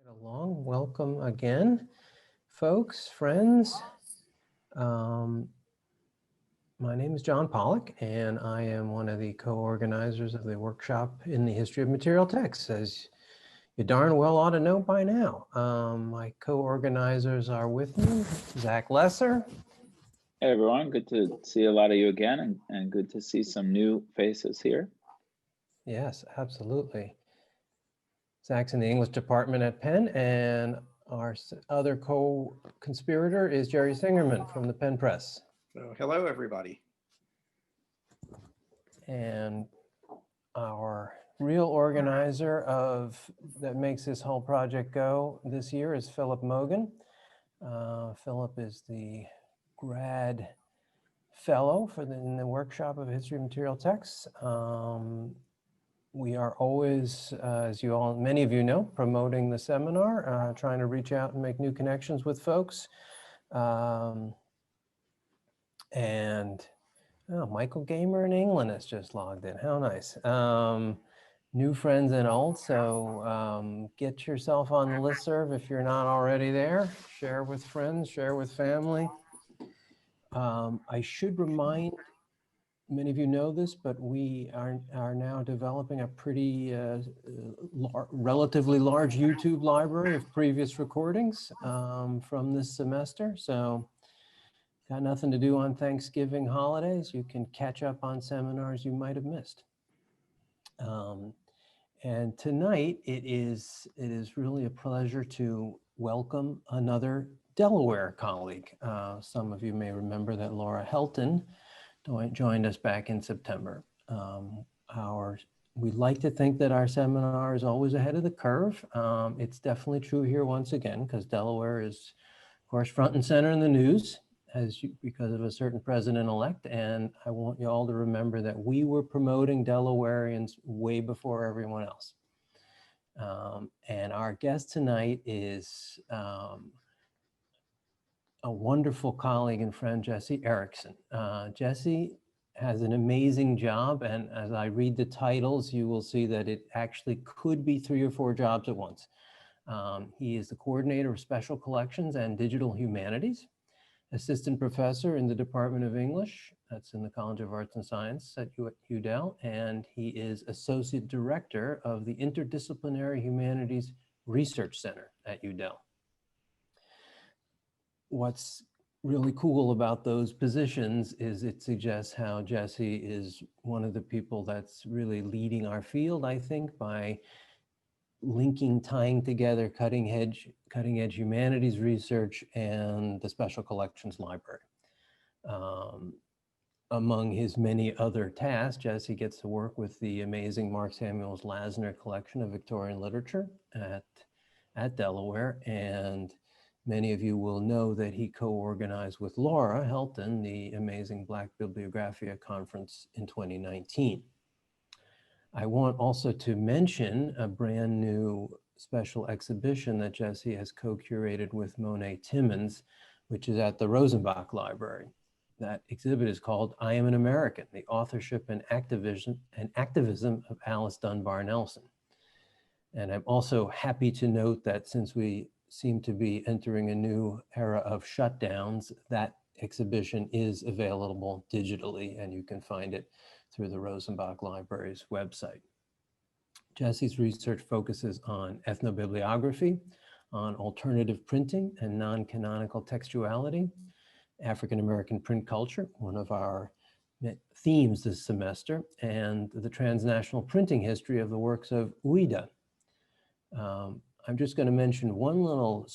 Along. Welcome again, folks, friends. My name is John Pollock, and I am one of the co-organizers of the workshop in the history of material texts, as you darn well ought to know by now. My co-organizers are with me, Zach Lesser. Hey everyone, good to see a lot of you again, and good to see some new faces here. Yes, absolutely. Zach's in the English department at Penn, and our other co-conspirator is Jerry Singerman from the Penn Press. So, hello, everybody. And our real organizer that makes this whole project go this year is Philip Mogan. Philip is the grad fellow in the workshop of history of material texts. We are always, as many of you know, promoting the seminar, trying to reach out and make new connections with folks. Michael Gamer in England has just logged in. How nice. New friends and old. So get yourself on the listserv if you're not already there. Share with friends, share with family. I should remind, many of you know this, but we are now developing a pretty relatively large YouTube library of previous recordings from this semester. So got nothing to do on Thanksgiving holidays, you can catch up on seminars you might have missed. And tonight it is really a pleasure to welcome another Delaware colleague. Some of you may remember that Laura Helton joined us back in September. We like to think that our seminar is always ahead of the curve. It's definitely true here once again, because Delaware is, of course, front and center in the news because of a certain president-elect. And I want you all to remember that we were promoting Delawareans way before everyone else. And our guest tonight is a wonderful colleague and friend, Jesse Erickson. Jesse has an amazing job, and as I read the titles, you will see that it actually could be 3 or 4 jobs at once. He is the coordinator of special collections and digital humanities, assistant professor in the Department of English, that's in the College of Arts and Science at UDel, and he is associate director of the Interdisciplinary Humanities Research Center at UDel. What's really cool about those positions is it suggests how Jesse is one of the people that's really leading our field, I think, by tying together cutting edge humanities research and the Special Collections Library. Among his many other tasks, Jesse gets to work with the amazing Mark Samuels Lasner collection of Victorian literature at Delaware, and many of you will know that he co-organized with Laura Helton the amazing Black Bibliographic Conference in 2019. I want also to mention a brand new special exhibition that Jesse has co-curated with Monet Timmons, which is at the Rosenbach Library. That exhibit is called I Am an American, the Authorship and Activism of Alice Dunbar Nelson. And I'm also happy to note that since we seem to be entering a new era of shutdowns, that exhibition is available digitally, and you can find it through the Rosenbach Library's website. Jesse's research focuses on ethnobibliography, on alternative printing and non-canonical textuality, African-American print culture, one of our themes this semester, and the transnational printing history of the works of Ouida. I'm just going to mention one little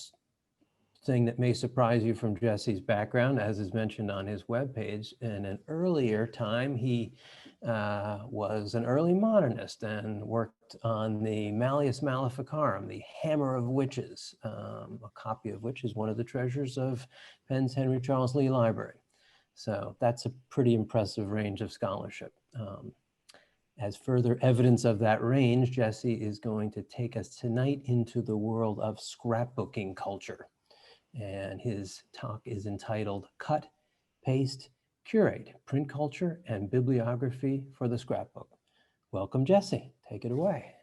thing that may surprise you from Jesse's background, as is mentioned on his webpage. In an earlier time, he was an early modernist and worked on the Malleus Maleficarum, the Hammer of Witches, a copy of which is one of the treasures of Penn's Henry Charles Lee Library. So that's a pretty impressive range of scholarship. As further evidence of that range, Jesse is going to take us tonight into the world of scrapbooking culture. And his talk is entitled Cut, Paste, Curate, Print Culture and Bibliography for the Scrapbook. Welcome, Jesse. Take it away.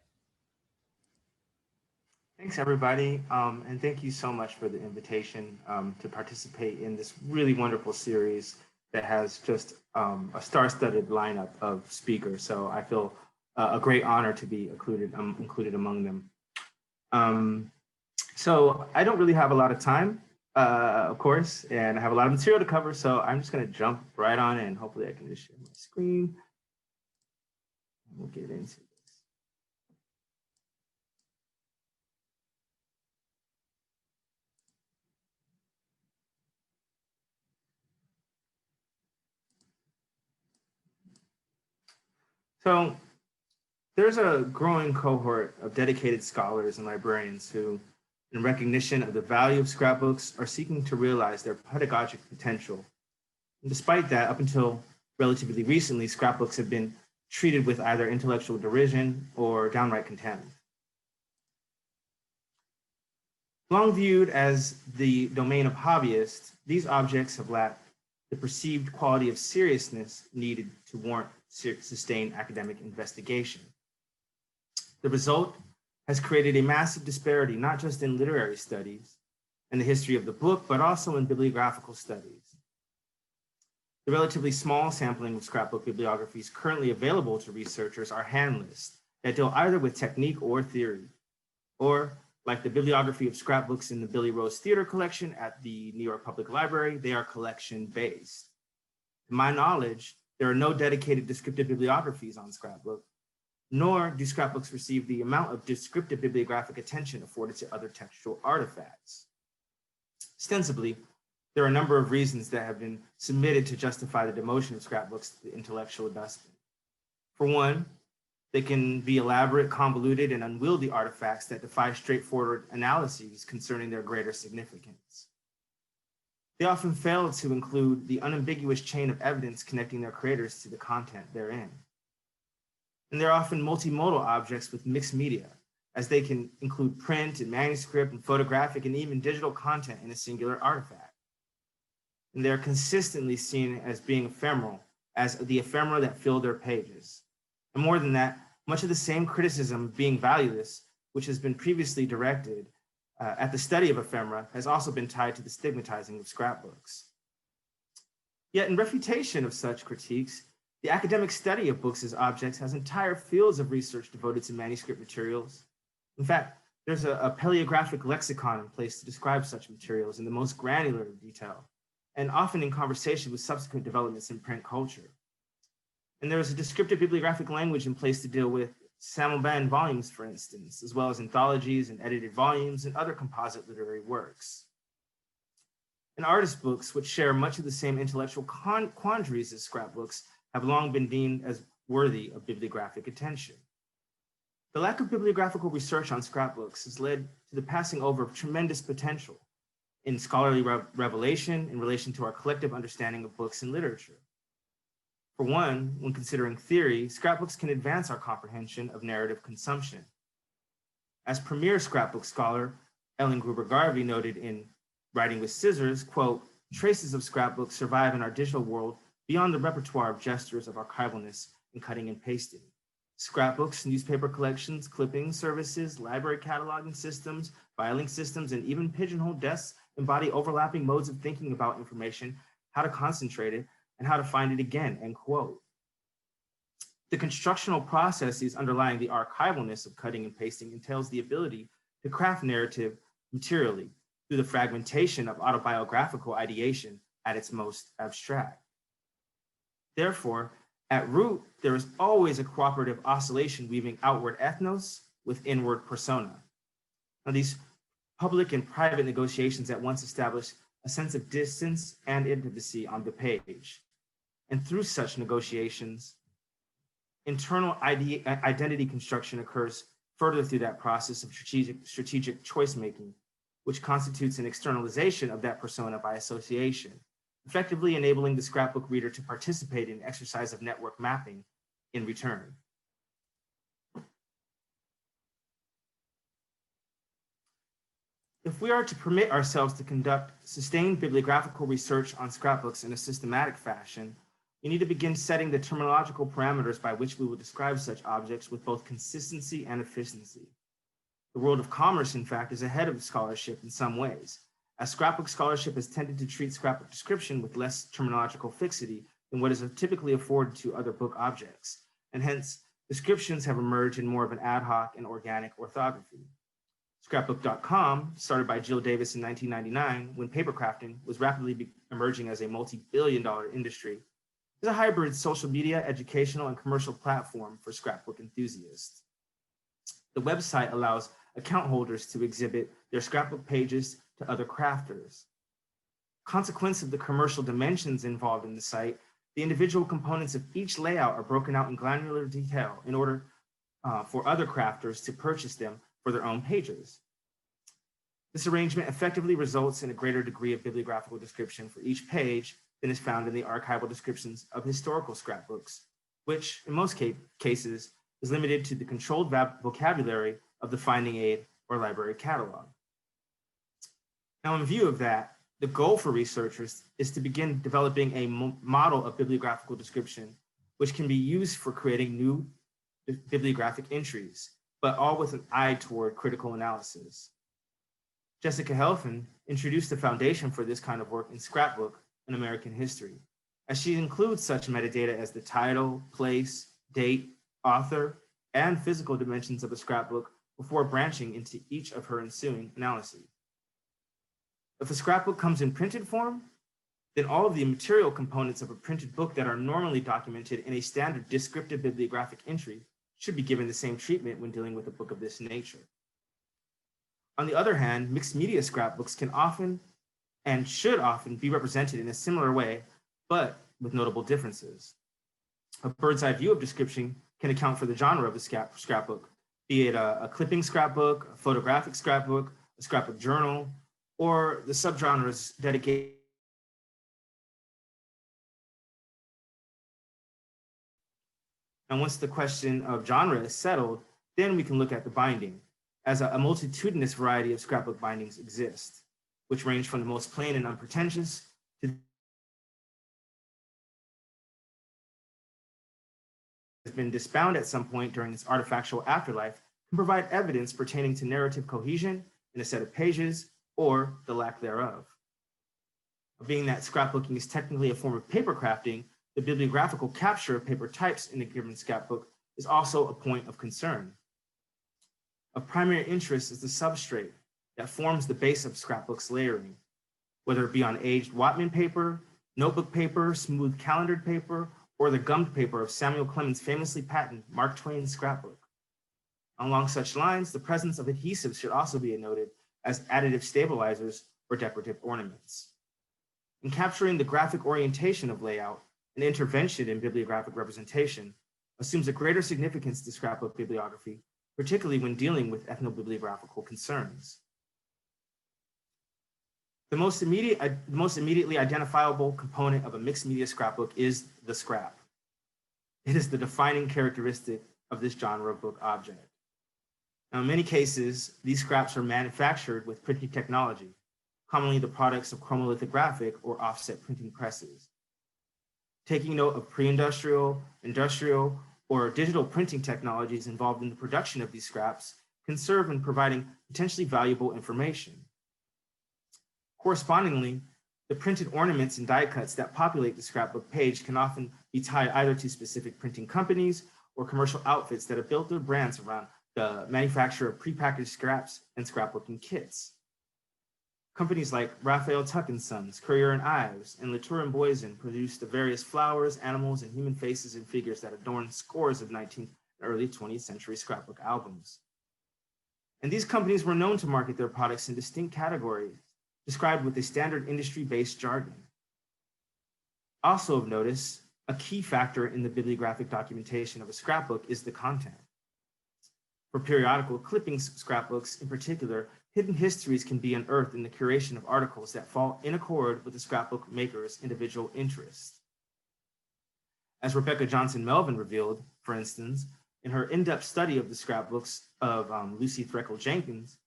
Thanks, everybody. And thank you so much for the invitation to participate in this really wonderful series that has just a star-studded lineup of speakers. So I feel a great honor to be included among them. So I don't really have a lot of time, of course, and I have a lot of material to cover. So I'm just going to jump right on in. Hopefully I can just share my screen. We'll get into it. So there's a growing cohort of dedicated scholars and librarians who, in recognition of the value of scrapbooks, are seeking to realize their pedagogic potential. And despite that, up until relatively recently, scrapbooks have been treated with either intellectual derision or downright contempt. Long viewed as the domain of hobbyists, these objects have lacked the perceived quality of seriousness needed to warrant sustained academic investigation. The result has created a massive disparity, not just in literary studies and the history of the book, but also in bibliographical studies. The relatively small sampling of scrapbook bibliographies currently available to researchers are handlists that deal either with technique or theory, or like the bibliography of scrapbooks in the Billy Rose Theater collection at the New York Public Library, they are collection-based. To my knowledge, there are no dedicated descriptive bibliographies on scrapbook, nor do scrapbooks receive the amount of descriptive bibliographic attention afforded to other textual artifacts. Ostensibly, there are a number of reasons that have been submitted to justify the demotion of scrapbooks to the intellectual dustbin. For one, they can be elaborate, convoluted, and unwieldy artifacts that defy straightforward analyses concerning their greater significance. They often fail to include the unambiguous chain of evidence connecting their creators to the content therein. And they're often multimodal objects with mixed media, as they can include print and manuscript and photographic and even digital content in a singular artifact. And they're consistently seen as being ephemeral, as the ephemera that fill their pages. And more than that, much of the same criticism of being valueless, which has been previously directed at the study of ephemera, has also been tied to the stigmatizing of scrapbooks. Yet in refutation of such critiques, the academic study of books as objects has entire fields of research devoted to manuscript materials. In fact, there's a paleographic lexicon in place to describe such materials in the most granular detail, and often in conversation with subsequent developments in print culture. And there is a descriptive bibliographic language in place to deal with Samuel volumes, for instance, as well as anthologies and edited volumes and other composite literary works. And artist books, which share much of the same intellectual quandaries as scrapbooks, have long been deemed as worthy of bibliographic attention. The lack of bibliographical research on scrapbooks has led to the passing over of tremendous potential in scholarly revelation in relation to our collective understanding of books and literature. For one, when considering theory, scrapbooks can advance our comprehension of narrative consumption. As premier scrapbook scholar Ellen Gruber-Garvey noted in Writing with Scissors, quote, "Traces of scrapbooks survive in our digital world beyond the repertoire of gestures of archivalness and cutting and pasting. Scrapbooks, newspaper collections, clipping services, library cataloging systems, filing systems, and even pigeonhole desks embody overlapping modes of thinking about information, how to concentrate it, and how to find it again," end quote. The constructional processes underlying the archivalness of cutting and pasting entails the ability to craft narrative materially through the fragmentation of autobiographical ideation at its most abstract. Therefore, at root, there is always a cooperative oscillation weaving outward ethnos with inward persona. Now, these public and private negotiations at once establish a sense of distance and intimacy on the page. And through such negotiations, internal identity construction occurs further through that process of strategic choice making, which constitutes an externalization of that persona by association, effectively enabling the scrapbook reader to participate in exercise of network mapping in return. If we are to permit ourselves to conduct sustained bibliographical research on scrapbooks in a systematic fashion, we need to begin setting the terminological parameters by which we will describe such objects with both consistency and efficiency. The world of commerce, in fact, is ahead of scholarship in some ways, as scrapbook scholarship has tended to treat scrapbook description with less terminological fixity than what is typically afforded to other book objects, and hence descriptions have emerged in more of an ad hoc and organic orthography. Scrapbook.com, started by Jill Davis in 1999, when paper crafting was rapidly emerging as a multi-billion-dollar industry, is a hybrid social media, educational, and commercial platform for scrapbook enthusiasts. The website allows account holders to exhibit their scrapbook pages to other crafters. Consequence of the commercial dimensions involved in the site, the individual components of each layout are broken out in granular detail in order for other crafters to purchase them for their own pages. This arrangement effectively results in a greater degree of bibliographical description for each page than is found in the archival descriptions of historical scrapbooks, which in most cases is limited to the controlled vocabulary of the finding aid or library catalog. Now, in view of that, the goal for researchers is to begin developing a model of bibliographical description, which can be used for creating new bibliographic entries, but all with an eye toward critical analysis. Jessica Helfen introduced the foundation for this kind of work in Scrapbook, An American History, as she includes such metadata as the title, place, date, author, and physical dimensions of a scrapbook before branching into each of her ensuing analyses. If a scrapbook comes in printed form, then all of the material components of a printed book that are normally documented in a standard descriptive bibliographic entry should be given the same treatment when dealing with a book of this nature. On the other hand, mixed media scrapbooks can often and should often be represented in a similar way, but with notable differences. A bird's eye view of description can account for the genre of the scrapbook, be it a clipping scrapbook, a photographic scrapbook, a scrapbook journal, or the subgenres dedicated. And once the question of genre is settled, then we can look at the binding, as a multitudinous variety of scrapbook bindings exist, which range from the most plain and unpretentious to has been disbound at some point during its artifactual afterlife, can provide evidence pertaining to narrative cohesion in a set of pages or the lack thereof. Being that scrapbooking is technically a form of paper crafting, the bibliographical capture of paper types in a given scrapbook is also a point of concern. Of primary interest is the substrate that forms the base of scrapbook's layering, whether it be on aged Whatman paper, notebook paper, smooth calendared paper, or the gummed paper of Samuel Clemens' famously patented Mark Twain scrapbook. Along such lines, the presence of adhesives should also be noted as additive stabilizers or decorative ornaments. In capturing the graphic orientation of layout, an intervention in bibliographic representation assumes a greater significance to scrapbook bibliography, particularly when dealing with ethnobibliographical concerns. The most immediately identifiable component of a mixed media scrapbook is the scrap. It is the defining characteristic of this genre of book object. Now, in many cases, these scraps are manufactured with printing technology, commonly the products of chromolithographic or offset printing presses. Taking note of pre-industrial, industrial, or digital printing technologies involved in the production of these scraps can serve in providing potentially valuable information. Correspondingly, the printed ornaments and die cuts that populate the scrapbook page can often be tied either to specific printing companies or commercial outfits that have built their brands around the manufacture of prepackaged scraps and scrapbooking kits. Companies like Raphael Tuck & Sons, Currier and Ives, and Latour and Boysen produce the various flowers, animals, and human faces and figures that adorn scores of 19th and early 20th century scrapbook albums. And these companies were known to market their products in distinct categories, described with a standard industry-based jargon. Also of notice, a key factor in the bibliographic documentation of a scrapbook is the content. For periodical clippings scrapbooks in particular, hidden histories can be unearthed in the curation of articles that fall in accord with the scrapbook maker's individual interests. As Rebecca Johnson Melvin revealed, for instance, in her in-depth study of the scrapbooks of Lucy Threckle Jenkins,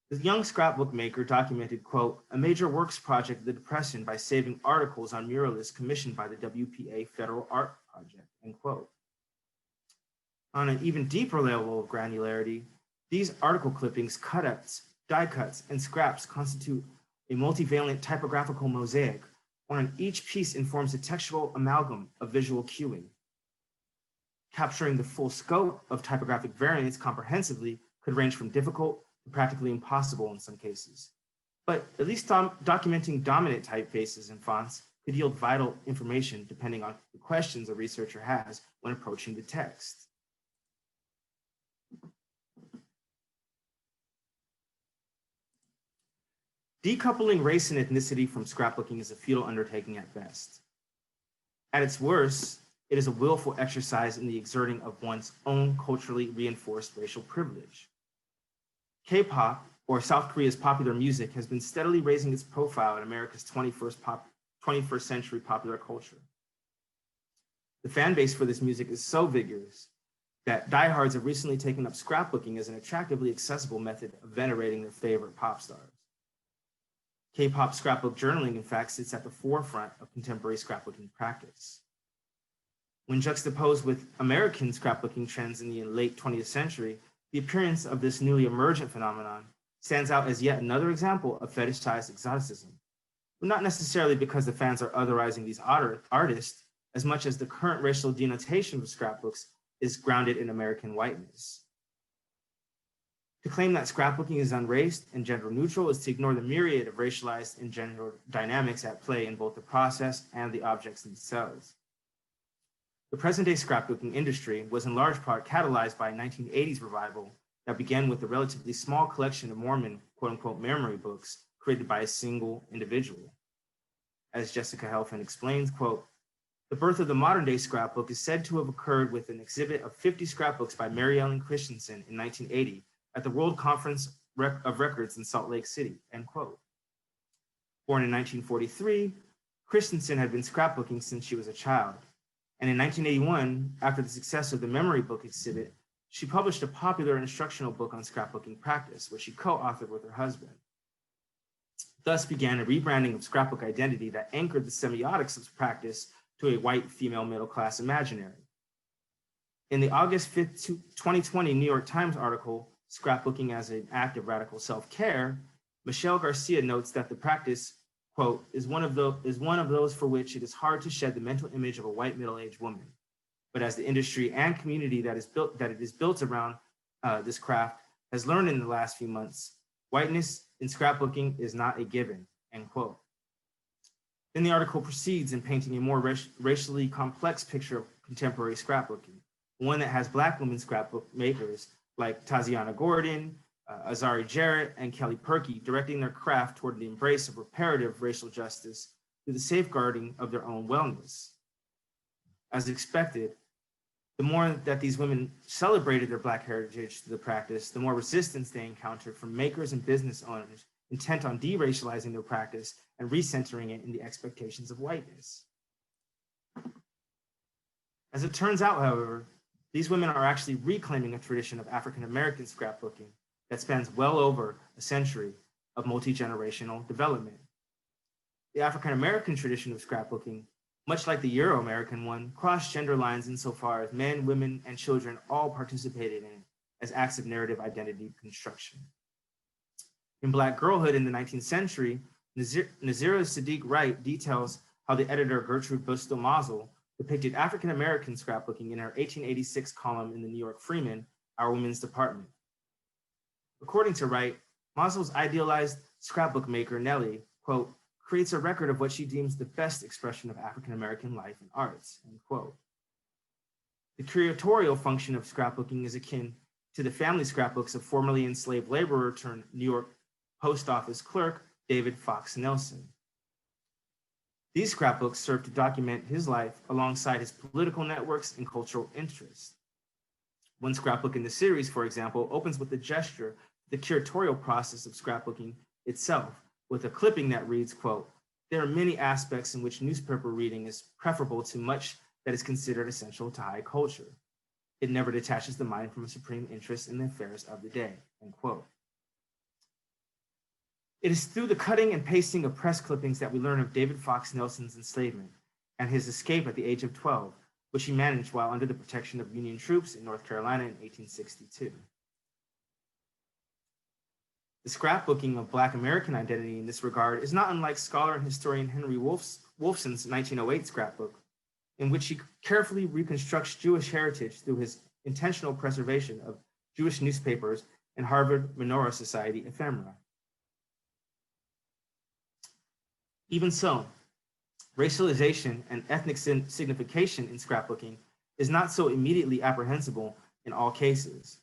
the young scrapbook maker documented, quote, a major works project of the Depression by saving articles on muralists commissioned by the WPA Federal Art Project, end quote. On an even deeper level of granularity, These article clippings, cutouts, die cuts, and scraps constitute a multivalent typographical mosaic, wherein each piece informs a textual amalgam of visual cueing. Capturing the full scope of typographic variants comprehensively could range from difficult to practically impossible in some cases. But at least documenting dominant typefaces and fonts could yield vital information depending on the questions a researcher has when approaching the text. Decoupling race and ethnicity from scrapbooking is a futile undertaking at best. At its worst, it is a willful exercise in the exerting of one's own culturally reinforced racial privilege. K-pop, or South Korea's popular music, has been steadily raising its profile in America's 21st century popular culture. The fan base for this music is so vigorous that diehards have recently taken up scrapbooking as an attractively accessible method of venerating their favorite pop stars. K-pop scrapbook journaling, in fact, sits at the forefront of contemporary scrapbooking practice. When juxtaposed with American scrapbooking trends in the late 20th century, the appearance of this newly emergent phenomenon stands out as yet another example of fetishized exoticism, but not necessarily because the fans are otherizing these artists, as much as the current racial denotation of scrapbooks is grounded in American whiteness. To claim that scrapbooking is unraced and gender neutral is to ignore the myriad of racialized and gender dynamics at play in both the process and the objects themselves. The present-day scrapbooking industry was in large part catalyzed by a 1980s revival that began with a relatively small collection of Mormon quote-unquote memory books created by a single individual. As Jessica Helfand explains, quote, "The birth of the modern-day scrapbook is said to have occurred with an exhibit of 50 scrapbooks by Mary Ellen Christensen in 1980 at the World Conference of Records in Salt Lake City," end quote. Born in 1943, Christensen had been scrapbooking since she was a child. And in 1981, after the success of the memory book exhibit, she published a popular instructional book on scrapbooking practice, which she co-authored with her husband. Thus began a rebranding of scrapbook identity that anchored the semiotics of practice to a white female middle-class imaginary. In the August 5th, 2020 New York Times article, "Scrapbooking as an Act of Radical Self-Care," Michelle Garcia notes that the practice, quote, is one of those for which it is hard to shed the mental image of a white middle-aged woman. But as the industry and community that it is built around this craft has learned in the last few months, whiteness in scrapbooking is not a given, end quote. Then the article proceeds in painting a more racially complex picture of contemporary scrapbooking, one that has Black women scrapbook makers like Taziana Gordon, Azari Jarrett, and Kelly Perkey directing their craft toward the embrace of reparative racial justice through the safeguarding of their own wellness. As expected, the more that these women celebrated their Black heritage through the practice, the more resistance they encountered from makers and business owners intent on deracializing their practice and recentering it in the expectations of whiteness. As it turns out, however, these women are actually reclaiming a tradition of African-American scrapbooking that spans well over a century of multi-generational development. The African-American tradition of scrapbooking, much like the Euro-American one, crossed gender lines insofar as men, women, and children all participated in it as acts of narrative identity construction. In Black Girlhood in the 19th century, Nazira Sadiq Wright details how the editor Gertrude Bristol Mazel depicted African-American scrapbooking in her 1886 column in the New York Freeman, Our Women's Department. According to Wright, Mazel's idealized scrapbook maker, Nellie, quote, creates a record of what she deems the best expression of African-American life and arts, end quote. The curatorial function of scrapbooking is akin to the family scrapbooks of formerly enslaved laborer turned New York Post Office clerk, David Fox Nelson. These scrapbooks serve to document his life alongside his political networks and cultural interests. One scrapbook in the series, for example, opens with a gesture, the curatorial process of scrapbooking itself, with a clipping that reads, quote, "There are many aspects in which newspaper reading is preferable to much that is considered essential to high culture. It never detaches the mind from a supreme interest in the affairs of the day," end quote. It is through the cutting and pasting of press clippings that we learn of David Fox Nelson's enslavement and his escape at the age of 12, which he managed while under the protection of Union troops in North Carolina in 1862. The scrapbooking of Black American identity in this regard is not unlike scholar and historian Henry Wolfson's 1908 scrapbook, in which he carefully reconstructs Jewish heritage through his intentional preservation of Jewish newspapers and Harvard Menorah Society ephemera. Even so, racialization and ethnic signification in scrapbooking is not so immediately apprehensible in all cases.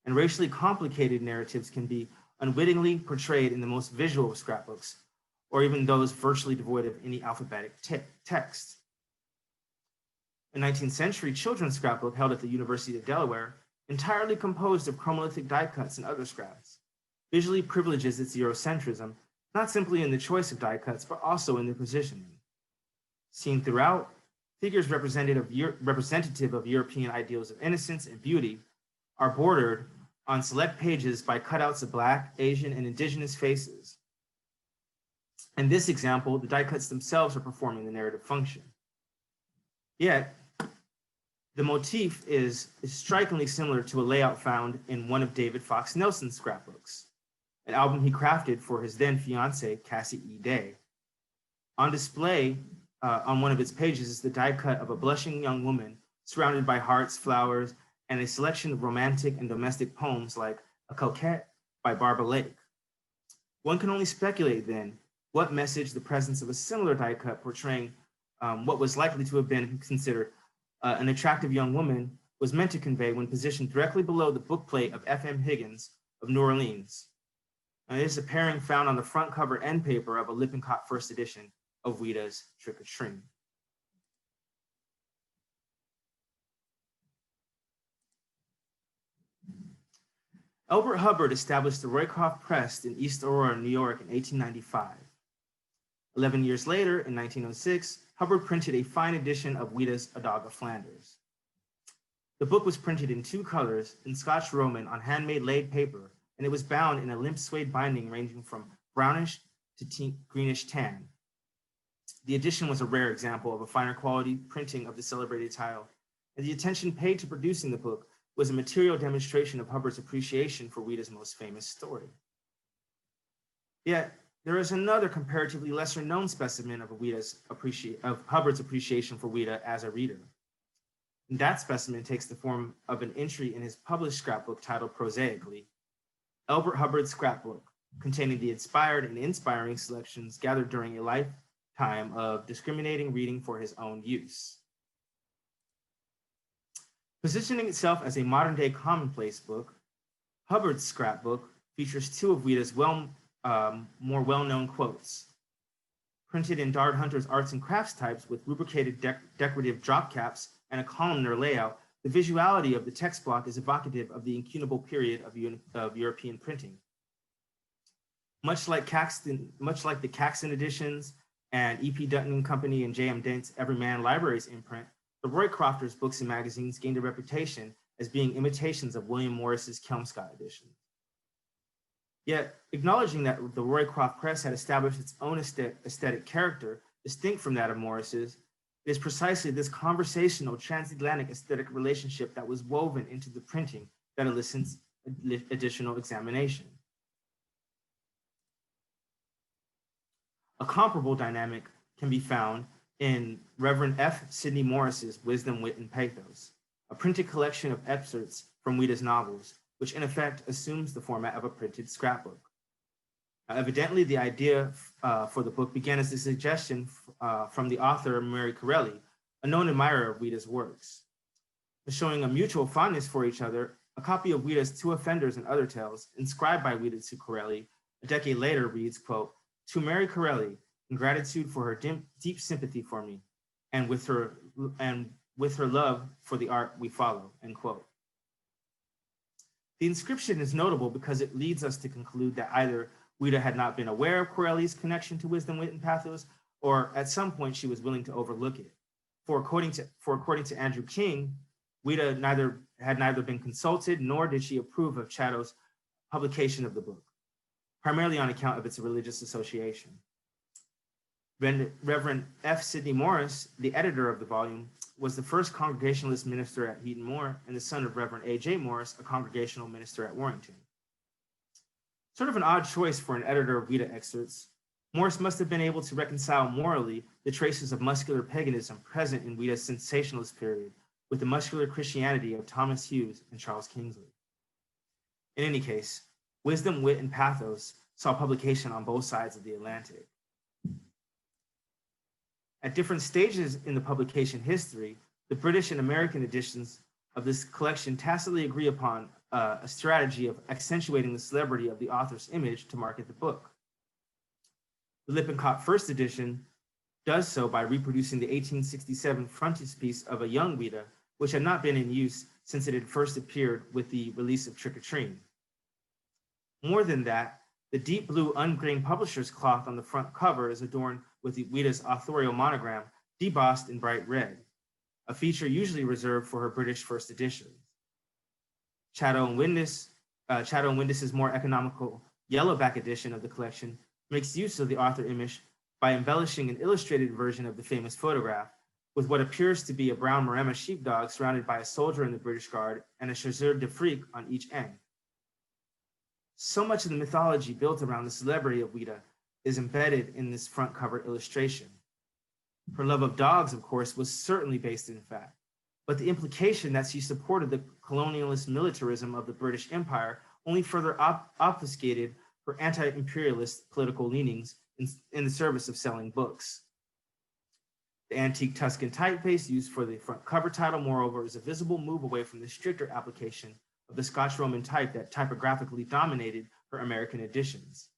And racially complicated narratives can be unwittingly portrayed in the most visual of scrapbooks, or even those virtually devoid of any alphabetic text. A 19th century children's scrapbook held at the University of Delaware, entirely composed of chromolithic die cuts and other scraps, visually privileges its Eurocentrism, not simply in the choice of die cuts, but also in their positioning. Seen throughout, figures representative of European ideals of innocence and beauty are bordered on select pages by cutouts of Black, Asian, and indigenous faces. In this example, the die cuts themselves are performing the narrative function. Yet, the motif is strikingly similar to a layout found in one of David Fox Nelson's scrapbooks, an album he crafted for his then fiancée, Cassie E. Day. On display on one of its pages is the die cut of a blushing young woman surrounded by hearts, flowers, and a selection of romantic and domestic poems like A Coquette by Barbara Lake. One can only speculate then what message the presence of a similar die cut portraying what was likely to have been considered an attractive young woman was meant to convey when positioned directly below the bookplate of F.M. Higgins of New Orleans. And it is a pairing found on the front cover end paper of a Lippincott first edition of Ouida's Trick or Treat. Elbert Hubbard established the Roycroft Press in East Aurora, New York in 1895. 11 years later, in 1906, Hubbard printed a fine edition of Ouida's A Dog of Flanders. The book was printed in 2 colors, in Scotch Roman on handmade laid paper, and it was bound in a limp suede binding ranging from brownish to greenish tan. The edition was a rare example of a finer quality printing of the celebrated title, and the attention paid to producing the book was a material demonstration of Hubbard's appreciation for Ouida's most famous story. Yet, there is another comparatively lesser known specimen of Hubbard's appreciation for Ouida as a reader. And that specimen takes the form of an entry in his published scrapbook titled prosaically, Elbert Hubbard's Scrapbook, containing the inspired and inspiring selections gathered during a lifetime of discriminating reading for his own use. Positioning itself as a modern-day commonplace book, Hubbard's Scrapbook features 2 of Ouida's more well-known quotes. Printed in Dard Hunter's arts and crafts types with rubricated decorative drop caps and a columnar layout, the visuality of the text block is evocative of the incunable period of European printing. Much like the Caxton editions and E.P. Dutton and Company and J.M. Dent's Everyman Libraries imprint, the Roycrofters books and magazines gained a reputation as being imitations of William Morris's Kelmscott edition. Yet, acknowledging that the Roycroft Press had established its own aesthetic character, distinct from that of Morris's, it is precisely this conversational transatlantic aesthetic relationship that was woven into the printing that elicits additional examination. A comparable dynamic can be found in Reverend F. Sidney Morris's Wisdom, Wit, and Pathos, a printed collection of excerpts from Ouida's novels, which in effect assumes the format of a printed scrapbook. Evidently, the idea for the book began as a suggestion from the author Mary Corelli, a known admirer of Ouida's works. Showing a mutual fondness for each other, a copy of Ouida's Two Offenders and Other Tales, inscribed by Ouida to Corelli, a decade later reads, quote, "To Mary Corelli, in gratitude for her deep sympathy for me, and with her love for the art we follow," end quote. The inscription is notable because it leads us to conclude that either Ouida had not been aware of Corelli's connection to Wisdom, Wit, and Pathos, or at some point she was willing to overlook it. For according to Andrew King, Ouida had neither been consulted nor did she approve of Chatto's publication of the book, primarily on account of its religious association. Reverend F. Sidney Morris, the editor of the volume, was the first Congregationalist minister at Heaton Moor and the son of Reverend A.J. Morris, a Congregational minister at Warrington. Sort of an odd choice for an editor of Ouida excerpts, Morris must have been able to reconcile morally the traces of muscular paganism present in Ouida's sensationalist period with the muscular Christianity of Thomas Hughes and Charles Kingsley. In any case, wisdom, wit, and pathos saw publication on both sides of the Atlantic. At different stages in the publication history, the British and American editions of this collection tacitly agree upon a strategy of accentuating the celebrity of the author's image to market the book. The Lippincott first edition does so by reproducing the 1867 frontispiece of a young Ouida, which had not been in use since it had first appeared with the release of Trick-or-Treating. More than that, the deep blue ungrained publisher's cloth on the front cover is adorned with the Ouida's authorial monogram, debossed in bright red, a feature usually reserved for her British first editions. Chatto and Windus's more economical yellowback edition of the collection makes use of the author image by embellishing an illustrated version of the famous photograph with what appears to be a brown Maremma sheepdog surrounded by a soldier in the British Guard and a chasseur d'Afrique on each end. So much of the mythology built around the celebrity of Ouida is embedded in this front cover illustration. Her love of dogs, of course, was certainly based in fact, but the implication that she supported the colonialist militarism of the British Empire only further obfuscated her anti-imperialist political leanings in the service of selling books. The antique Tuscan typeface used for the front cover title, moreover, is a visible move away from the stricter application of the Scotch Roman type that typographically dominated her American editions.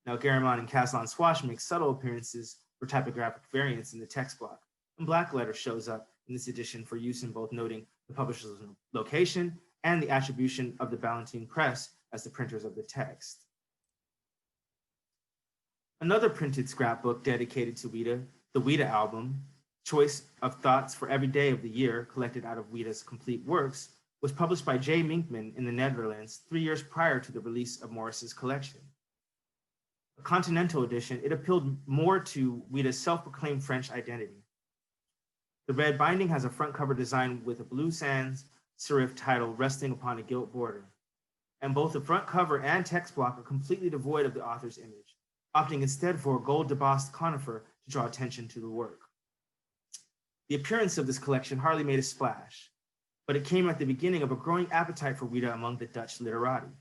Now, Garamond and Caslon-Swash make subtle appearances for typographic variants in the text block, and black letter shows up in this edition for use in both noting the publisher's location and the attribution of the Ballantine Press as the printers of the text. Another printed scrapbook dedicated to Ouida, the Ouida album, Choice of Thoughts for Every Day of the Year, collected out of Ouida's complete works, was published by J. Minkman in the Netherlands 3 years prior to the release of Morris's collection. A continental edition, it appealed more to Ouida's self-proclaimed French identity. The red binding has a front cover design with a blue sans serif title resting upon a gilt border. And both the front cover and text block are completely devoid of the author's image, opting instead for a gold debossed conifer to draw attention to the work. The appearance of this collection hardly made a splash, but it came at the beginning of a growing appetite for Ouida among the Dutch literati.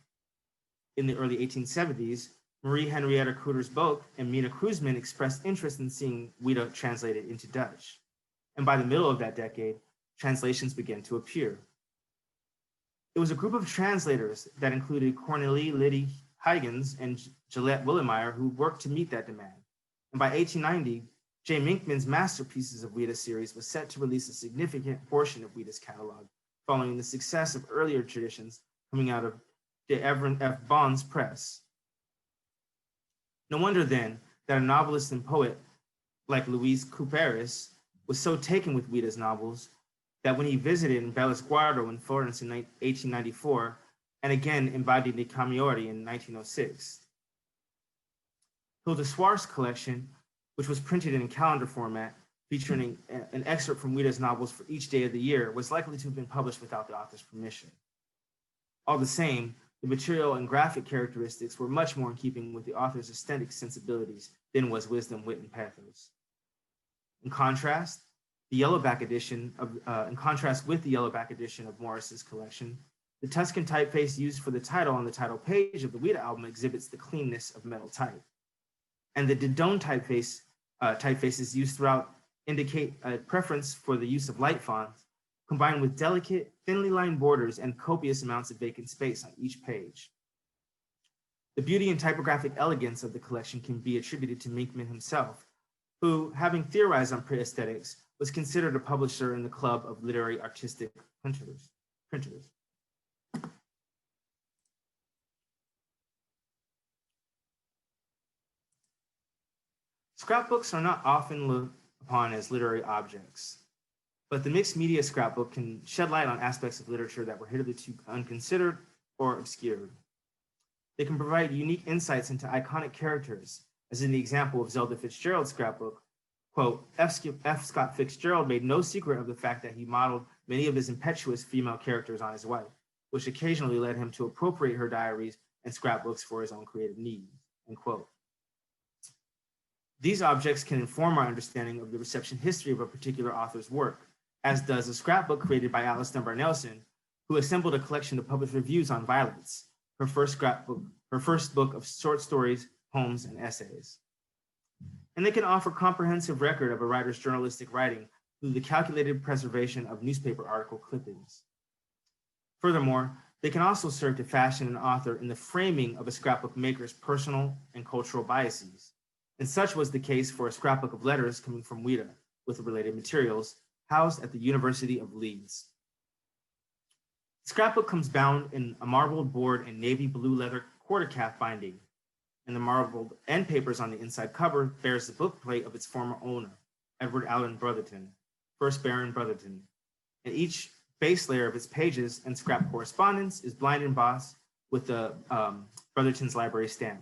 In the early 1870s, Marie Henrietta Kruiters-Bock and Mina Kruisman expressed interest in seeing Ouida translated into Dutch. And by the middle of that decade, translations began to appear. It was a group of translators that included Cornélie Liddy Huygens and Gillette Willemeyer who worked to meet that demand. And by 1890, J. Minkman's Masterpieces of Ouida series was set to release a significant portion of Ouida's catalog, following the success of earlier traditions coming out of de Everett F. Bond's press. No wonder then that a novelist and poet like Luis Couperus was so taken with Ouida's novels that when he visited in Bellesguardo in Florence in 1894, and again in Badi di Camaiore in 1906. Hilda Swart's collection, which was printed in calendar format, featuring an excerpt from Ouida's novels for each day of the year, was likely to have been published without the author's permission. All the same, the material and graphic characteristics were much more in keeping with the author's aesthetic sensibilities than was wisdom, wit, and pathos. In contrast with the yellowback edition of Morris's collection, the Tuscan typeface used for the title on the title page of the Ouida album exhibits the cleanness of metal type. And the Didone typefaces used throughout indicate a preference for the use of light fonts, combined with delicate, thinly lined borders and copious amounts of vacant space on each page. The beauty and typographic elegance of the collection can be attributed to Minkman himself, who, having theorized on pre-aesthetics, was considered a publisher in the club of literary artistic printers. Scrapbooks are not often looked upon as literary objects, but the mixed media scrapbook can shed light on aspects of literature that were hitherto unconsidered or obscured. They can provide unique insights into iconic characters, as in the example of Zelda Fitzgerald's scrapbook. Quote, F. Scott Fitzgerald made no secret of the fact that he modeled many of his impetuous female characters on his wife, which occasionally led him to appropriate her diaries and scrapbooks for his own creative needs, end quote. These objects can inform our understanding of the reception history of a particular author's work, as does a scrapbook created by Alice Dunbar Nelson, who assembled a collection of published reviews on Violets, her first book of short stories, poems, and essays. And they can offer comprehensive record of a writer's journalistic writing through the calculated preservation of newspaper article clippings. Furthermore, they can also serve to fashion an author in the framing of a scrapbook maker's personal and cultural biases. And such was the case for a scrapbook of letters coming from Ouida with related materials housed at the University of Leeds. The scrapbook comes bound in a marbled board and navy blue leather quarter-calf binding, and the marbled end papers on the inside cover bears the bookplate of its former owner, Edward Allen Brotherton, 1st Baron Brotherton, and each base layer of its pages and scrap correspondence is blind embossed with the Brotherton's library stamp.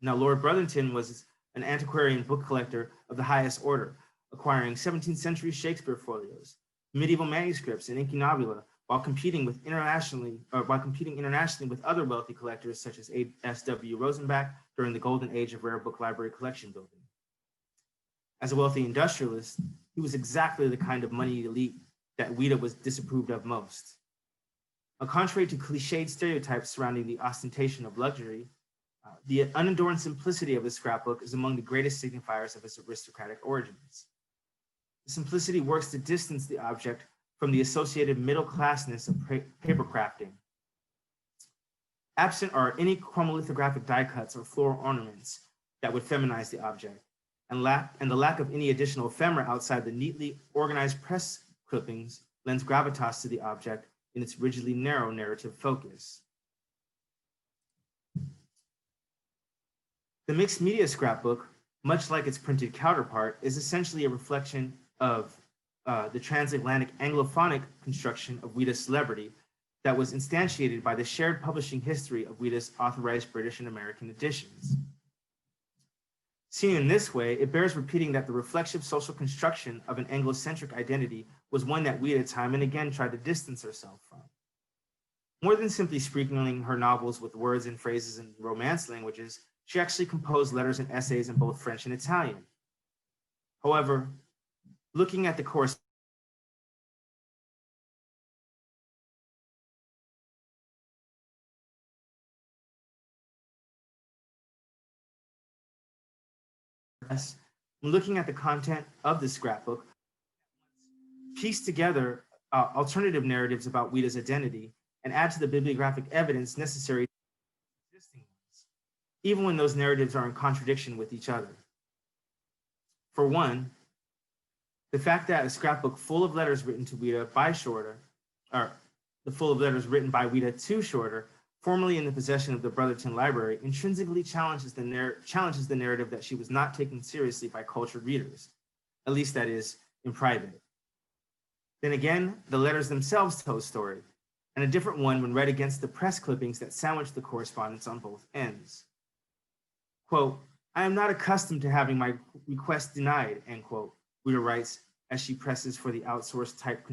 Now, Lord Brotherton was an antiquarian book collector of the highest order, acquiring 17th century Shakespeare folios, medieval manuscripts, and incunabula, while competing internationally with other wealthy collectors such as S.W. Rosenbach during the golden age of rare book library collection building. As a wealthy industrialist, he was exactly the kind of money elite that Ouida was disapproved of most. Now, contrary to cliched stereotypes surrounding the ostentation of luxury, the unadorned simplicity of the scrapbook is among the greatest signifiers of its aristocratic origins. The simplicity works to distance the object from the associated middle classness of paper crafting. Absent are any chromolithographic die cuts or floral ornaments that would feminize the object, and the lack of any additional ephemera outside the neatly organized press clippings lends gravitas to the object in its rigidly narrow narrative focus. The mixed media scrapbook, much like its printed counterpart, is essentially a reflection of the transatlantic Anglophonic construction of Ouida's celebrity that was instantiated by the shared publishing history of Ouida's authorized British and American editions. Seen in this way, it bears repeating that the reflexive social construction of an Anglo-centric identity was one that Ouida time and again tried to distance herself from. More than simply sprinkling her novels with words and phrases in Romance languages, she actually composed letters and essays in both French and Italian. However, looking at the correspondence when looking at the content of the scrapbook, piece together alternative narratives about Ouida's identity and add to the bibliographic evidence necessary to existing ones, even when those narratives are in contradiction with each other. For one, the fact that a scrapbook full of letters written to Ouida by Shorter, or the full of letters written by Ouida to Shorter, formerly in the possession of the Brotherton Library, intrinsically challenges the narrative that she was not taken seriously by cultured readers, at least that is, in private. Then again, the letters themselves tell a story, and a different one when read against the press clippings that sandwich the correspondence on both ends. Quote, "I am not accustomed to having my request denied," end quote, Ouida writes as she presses for the outsourced type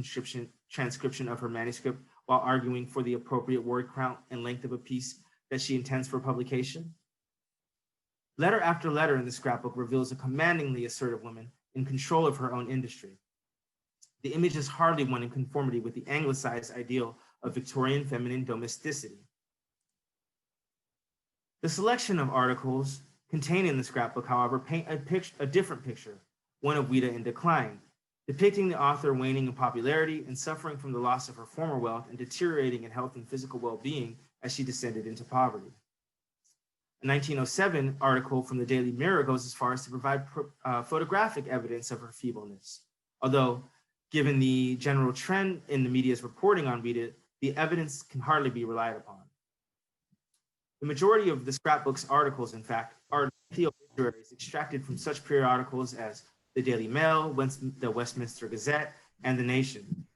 transcription of her manuscript while arguing for the appropriate word count and length of a piece that she intends for publication. Letter after letter in the scrapbook reveals a commandingly assertive woman in control of her own industry. The image is hardly one in conformity with the anglicized ideal of Victorian feminine domesticity. The selection of articles contained in the scrapbook, however, paint a different picture, one of Ouida in decline, depicting the author waning in popularity and suffering from the loss of her former wealth and deteriorating in health and physical well-being as she descended into poverty. A 1907 article from the Daily Mirror goes as far as to provide photographic evidence of her feebleness, although given the general trend in the media's reporting on Ouida, the evidence can hardly be relied upon. The majority of the scrapbook's articles, in fact, are obituaries extracted from such periodicals as the Daily Mail, the Westminster Gazette, and The Nation.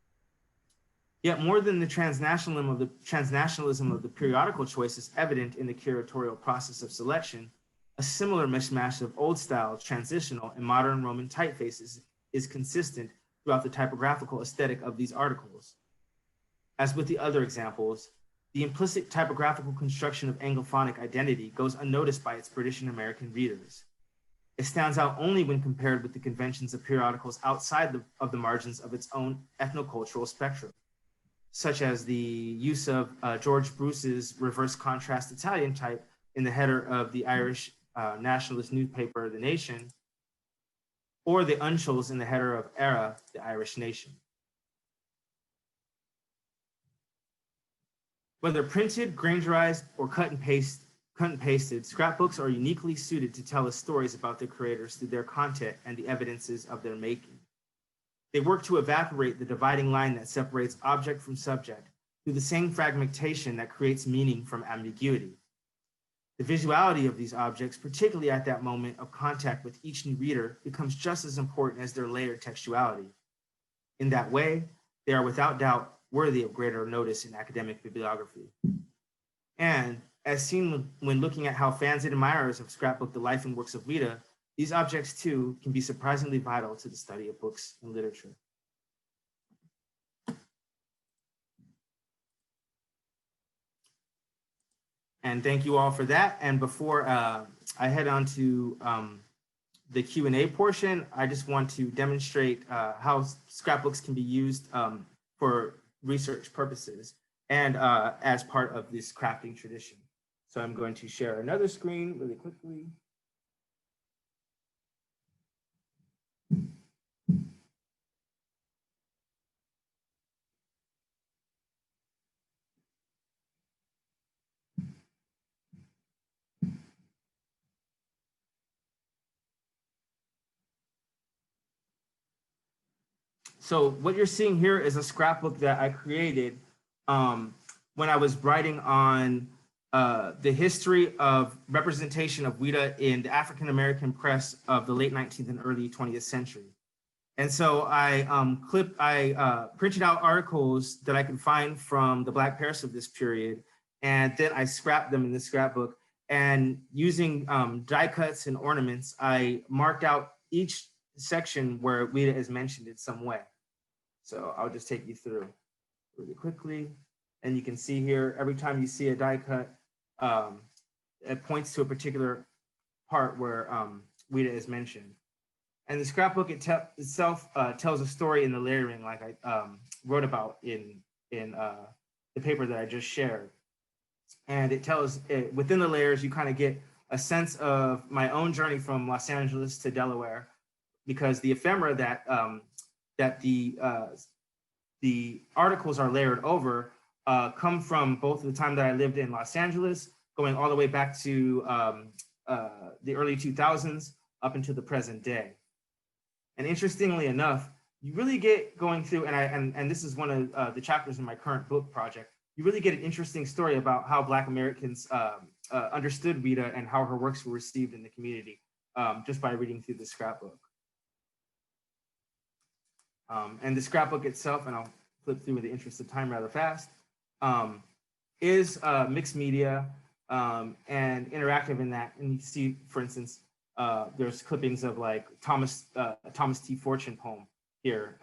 Yet more than the transnationalism of the periodical choice is evident in the curatorial process of selection, a similar mishmash of old-style, transitional, and modern Roman typefaces is consistent throughout the typographical aesthetic of these articles. As with the other examples, The implicit typographical construction of Anglophonic identity goes unnoticed by its British and American readers. It stands out only when compared with the conventions of periodicals outside of the margins of its own ethnocultural spectrum, such as the use of George Bruce's reverse contrast Italian type in the header of the Irish nationalist newspaper, The Nation, or the uncials in the header of Era, the Irish Nation. Whether printed, Grangerized, or cut and pasted, scrapbooks are uniquely suited to tell us stories about their creators through their content and the evidences of their making. They work to evaporate the dividing line that separates object from subject through the same fragmentation that creates meaning from ambiguity. The visuality of these objects, particularly at that moment of contact with each new reader, becomes just as important as their layered textuality. In that way, they are without doubt worthy of greater notice in academic bibliography. And as seen when looking at how fans and admirers have scrapbooked the life and works of Ouida, these objects too can be surprisingly vital to the study of books and literature. And thank you all for that. And before I head on to the Q&A portion, I just want to demonstrate how scrapbooks can be used for research purposes and as part of this crafting tradition. So I'm going to share another screen really quickly. So what you're seeing here is a scrapbook that I created when I was writing on the history of representation of Ouida in the African-American press of the late 19th and early 20th century. And so I printed out articles that I could find from the Black press of this period, and then I scrapped them in the scrapbook. And using die cuts and ornaments, I marked out each section where Ouida is mentioned in some way. So I'll just take you through really quickly. And you can see here, every time you see a die cut, it points to a particular part where Ouida is mentioned. And the scrapbook itself tells a story in the layering, like I wrote about in the paper that I just shared. And it tells, within the layers, you kind of get a sense of my own journey from Los Angeles to Delaware, because the ephemera that the articles are layered over come from both the time that I lived in Los Angeles, going all the way back to the early 2000s up into the present day. And interestingly enough, you really get going through, and this is one of the chapters in my current book project, you really get an interesting story about how Black Americans understood Ouida and how her works were received in the community just by reading through the scrapbook. And the scrapbook itself, and I'll flip through in the interest of time rather fast, is mixed media and interactive in that. And you see, for instance, there's clippings of like Thomas T. Fortune poem here.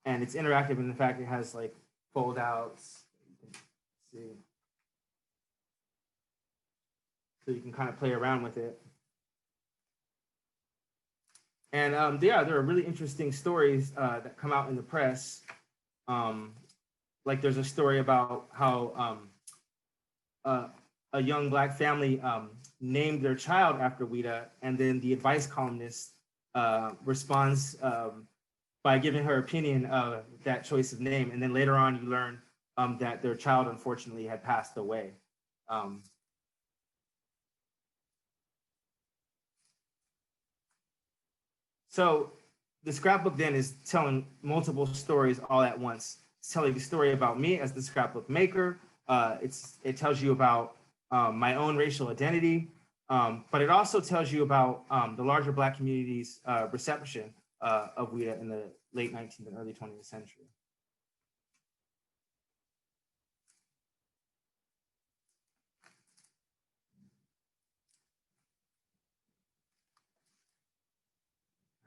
And it's interactive in the fact it has like fold outs. You can see. So you can kind of play around with it. And yeah, there are really interesting stories that come out in the press. Like there's a story about how a young Black family named their child after Ouida, and then the advice columnist responds by giving her opinion of that choice of name. And then later on, you learn that their child unfortunately had passed away. So the scrapbook then is telling multiple stories all at once. It's telling the story about me as the scrapbook maker. It tells you about my own racial identity, but it also tells you about the larger Black community's reception of Ouida in the late 19th and early 20th century.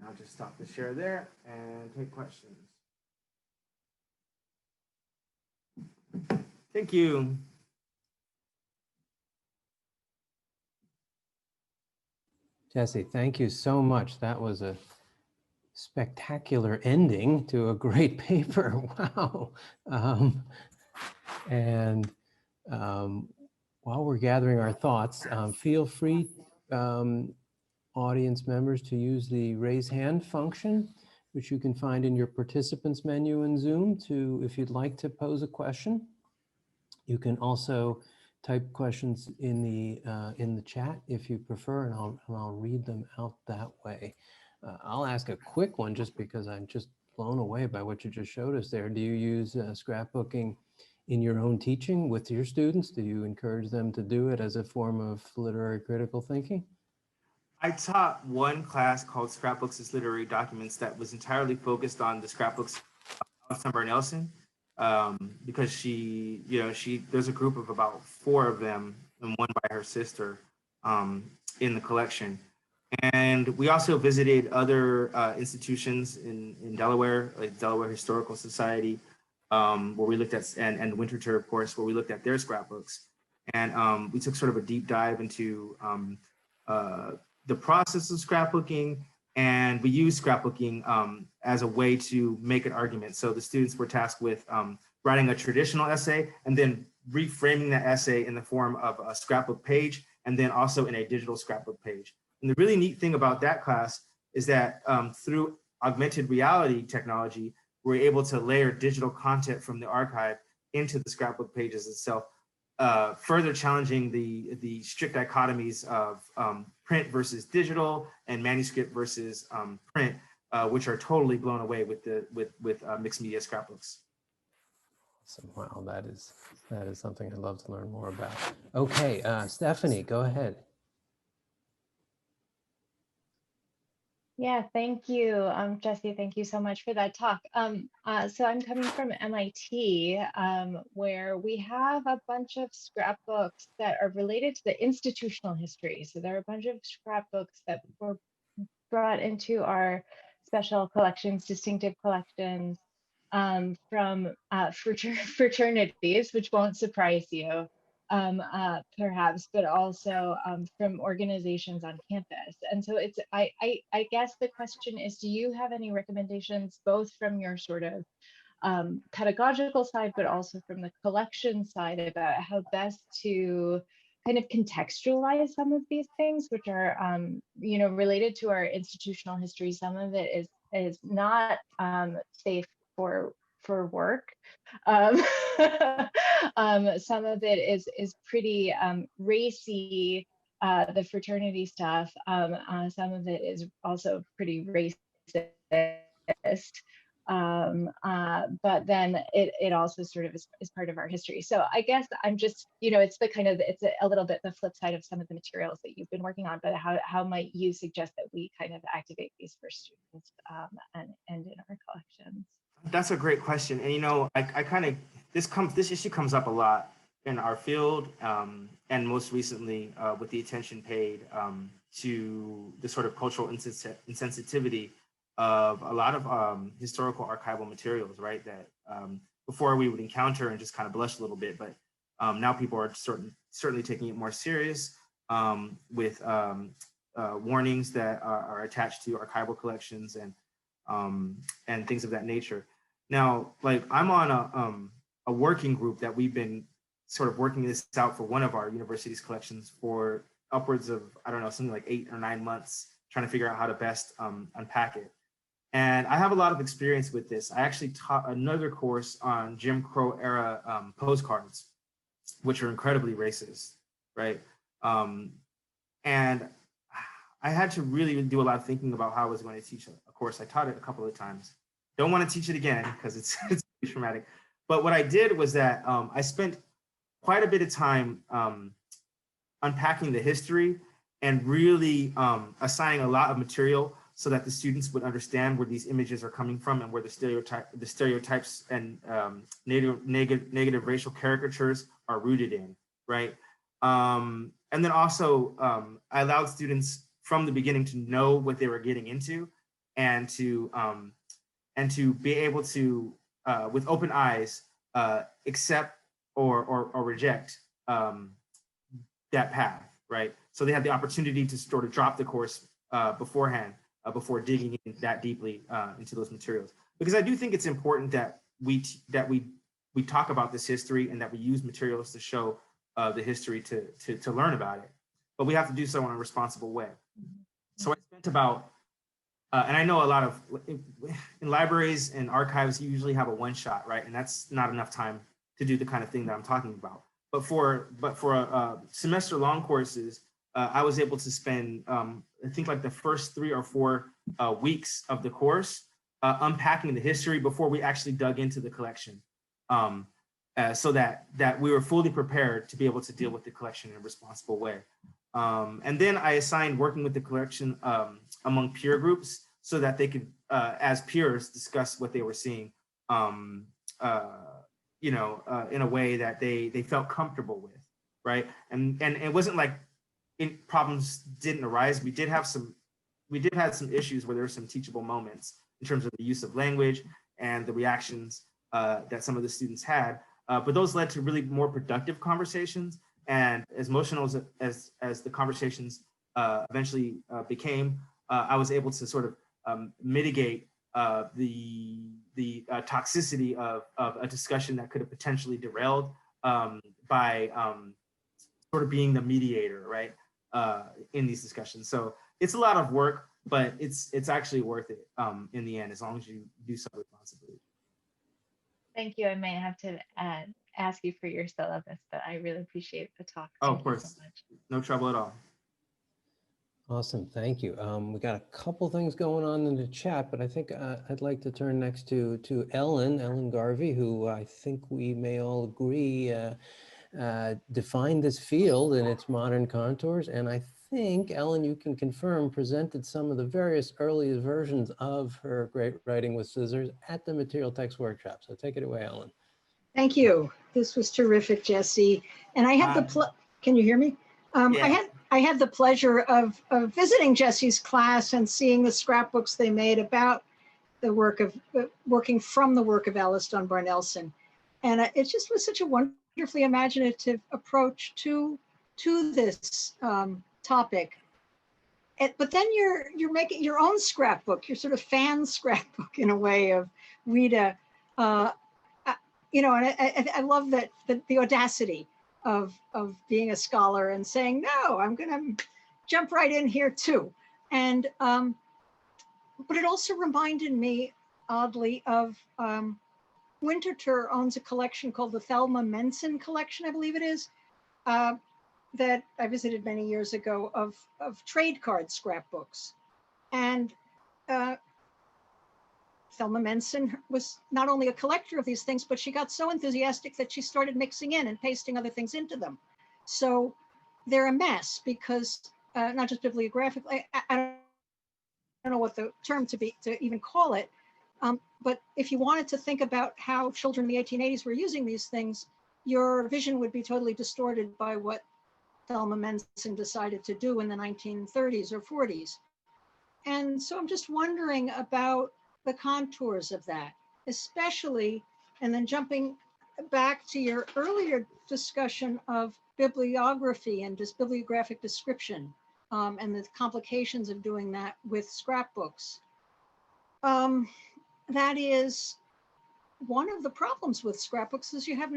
I'll just stop the share there and take questions. Thank you. Jesse, thank you so much. That was a spectacular ending to a great paper. Wow. And while we're gathering our thoughts, feel free, audience members, to use the raise hand function, which you can find in your participants menu in Zoom, to, if you'd like to pose a question. You can also type questions in the chat if you prefer, and I'll read them out that way. I'll ask a quick one just because I'm just blown away by what you just showed us there. Do you use scrapbooking in your own teaching with your students? Do you encourage them to do it as a form of literary critical thinking? I taught one class called Scrapbooks as Literary Documents that was entirely focused on the scrapbooks of Summer Nelson, because there's a group of about 4 of them and one by her sister in the collection. And we also visited other institutions in Delaware, like Delaware Historical Society, where we looked at, and Winterthur, of course, where we looked at their scrapbooks. And we took sort of a deep dive into the process of scrapbooking, and we used scrapbooking as a way to make an argument. So the students were tasked with writing a traditional essay and then reframing that essay in the form of a scrapbook page, and then also in a digital scrapbook page. And the really neat thing about that class is that through augmented reality technology, we're able to layer digital content from the archive into the scrapbook pages itself, further challenging the strict dichotomies of print versus digital and manuscript versus print, which are totally blown away with mixed media scrapbooks. Awesome. Wow, that is something I'd love to learn more about. Okay, Stephanie, go ahead. Yeah, thank you, Jesse. Thank you so much for that talk. So I'm coming from MIT, where we have a bunch of scrapbooks that are related to the institutional history. So there are a bunch of scrapbooks that were brought into our special collections, distinctive collections, from fraternities, which won't surprise you, perhaps, but also from organizations on campus. And so it's, I guess the question is, do you have any recommendations, both from your sort of pedagogical side, but also from the collection side, about how best to kind of contextualize some of these things, which are, related to our institutional history? Some of it is not safe for work. Some of it is pretty racy, the fraternity stuff. Some of it is also pretty racist. But then it also sort of is part of our history. So I guess I'm just, it's a little bit the flip side of some of the materials that you've been working on, but how might you suggest that we kind of activate these for students and in our collections? That's a great question. And I kind of, this issue comes up a lot in our field, and most recently with the attention paid to the sort of cultural insensitivity of a lot of historical archival materials, right? That before we would encounter and just kind of blush a little bit, but now people are certainly taking it more serious with warnings that are attached to archival collections and things of that nature. Now, like, I'm on a working group that we've been sort of working this out for one of our university's collections for upwards of, I don't know, something like 8 or 9 months, trying to figure out how to best unpack it. And I have a lot of experience with this. I actually taught another course on Jim Crow era postcards, which are incredibly racist, right? And I had to really do a lot of thinking about how I was going to teach a course. I taught it a couple of times. Don't want to teach it again because it's really traumatic. But what I did was that I spent quite a bit of time unpacking the history and really assigning a lot of material so that the students would understand where these images are coming from and where the stereotypes and negative racial caricatures are rooted in, right? And then also I allowed students from the beginning to know what they were getting into, and to be able to, with open eyes, accept or reject that path, right? So they have the opportunity to sort of drop the course beforehand, before digging in that deeply into those materials. Because I do think it's important that we talk about this history and that we use materials to show the history to learn about it. But we have to do so in a responsible way. So I spent about, and I know a lot of, in libraries and archives, you usually have a one-shot, right? And that's not enough time to do the kind of thing that I'm talking about. But for semester-long courses, I was able to spend, I think like the first 3 or 4 weeks of the course unpacking the history before we actually dug into the collection, so that we were fully prepared to be able to deal with the collection in a responsible way. And then I assigned working with the collection among peer groups so that they could, as peers, discuss what they were seeing, in a way that they felt comfortable with, right? And it wasn't like problems didn't arise. We did have some issues where there were some teachable moments in terms of the use of language and the reactions that some of the students had. But those led to really more productive conversations. And as emotional as the conversations eventually became, I was able to sort of mitigate the toxicity of a discussion that could have potentially derailed by sort of being the mediator, right, in these discussions. So it's a lot of work, but it's actually worth it in the end, as long as you do so responsibly. Thank you. I might have to ask you for your syllabus, but I really appreciate the talk. Oh, Thank of course. You so much. No trouble at all. Awesome, thank you. We got a couple things going on in the chat, but I think I'd like to turn next to Ellen Garvey, who I think we may all agree defined this field in its modern contours. And I think, Ellen, you can confirm, presented some of the various earliest versions of her great Writing with Scissors at the Material Text Workshop. So take it away, Ellen. Thank you. This was terrific, Jesse. And I had can you hear me? Yeah. I had the pleasure of visiting Jesse's class and seeing the scrapbooks they made about the work of working from the work of Alice Dunbar Nelson. And it just was such a wonderfully imaginative approach to this topic. But then you're making your own scrapbook, your sort of fan scrapbook in a way of Ouida. And I love that the audacity of being a scholar and saying, no, I'm going to jump right in here too. And but it also reminded me, oddly, of Winterthur owns a collection called the Thelma Menson collection, I believe it is, that I visited many years ago of trade card scrapbooks. And Thelma Menson was not only a collector of these things, but she got so enthusiastic that she started mixing in and pasting other things into them. So they're a mess because not just bibliographically, I don't know what the term to even call it, but if you wanted to think about how children in the 1880s were using these things, your vision would be totally distorted by what Thelma Menson decided to do in the 1930s or 40s. And so I'm just wondering about the contours of that, especially, and then jumping back to your earlier discussion of bibliography and bibliographic description and the complications of doing that with scrapbooks. That is one of the problems with scrapbooks is you have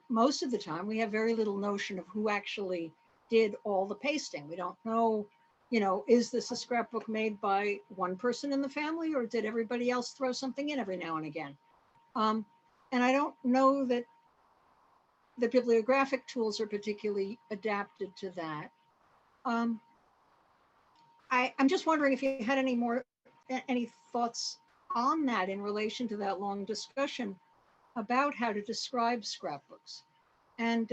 most of the time, we have very little notion of who actually did all the pasting. We don't know, is this a scrapbook made by one person in the family or did everybody else throw something in every now and again? And I don't know that the bibliographic tools are particularly adapted to that. I'm just wondering if you had any thoughts on that in relation to that long discussion about how to describe scrapbooks. And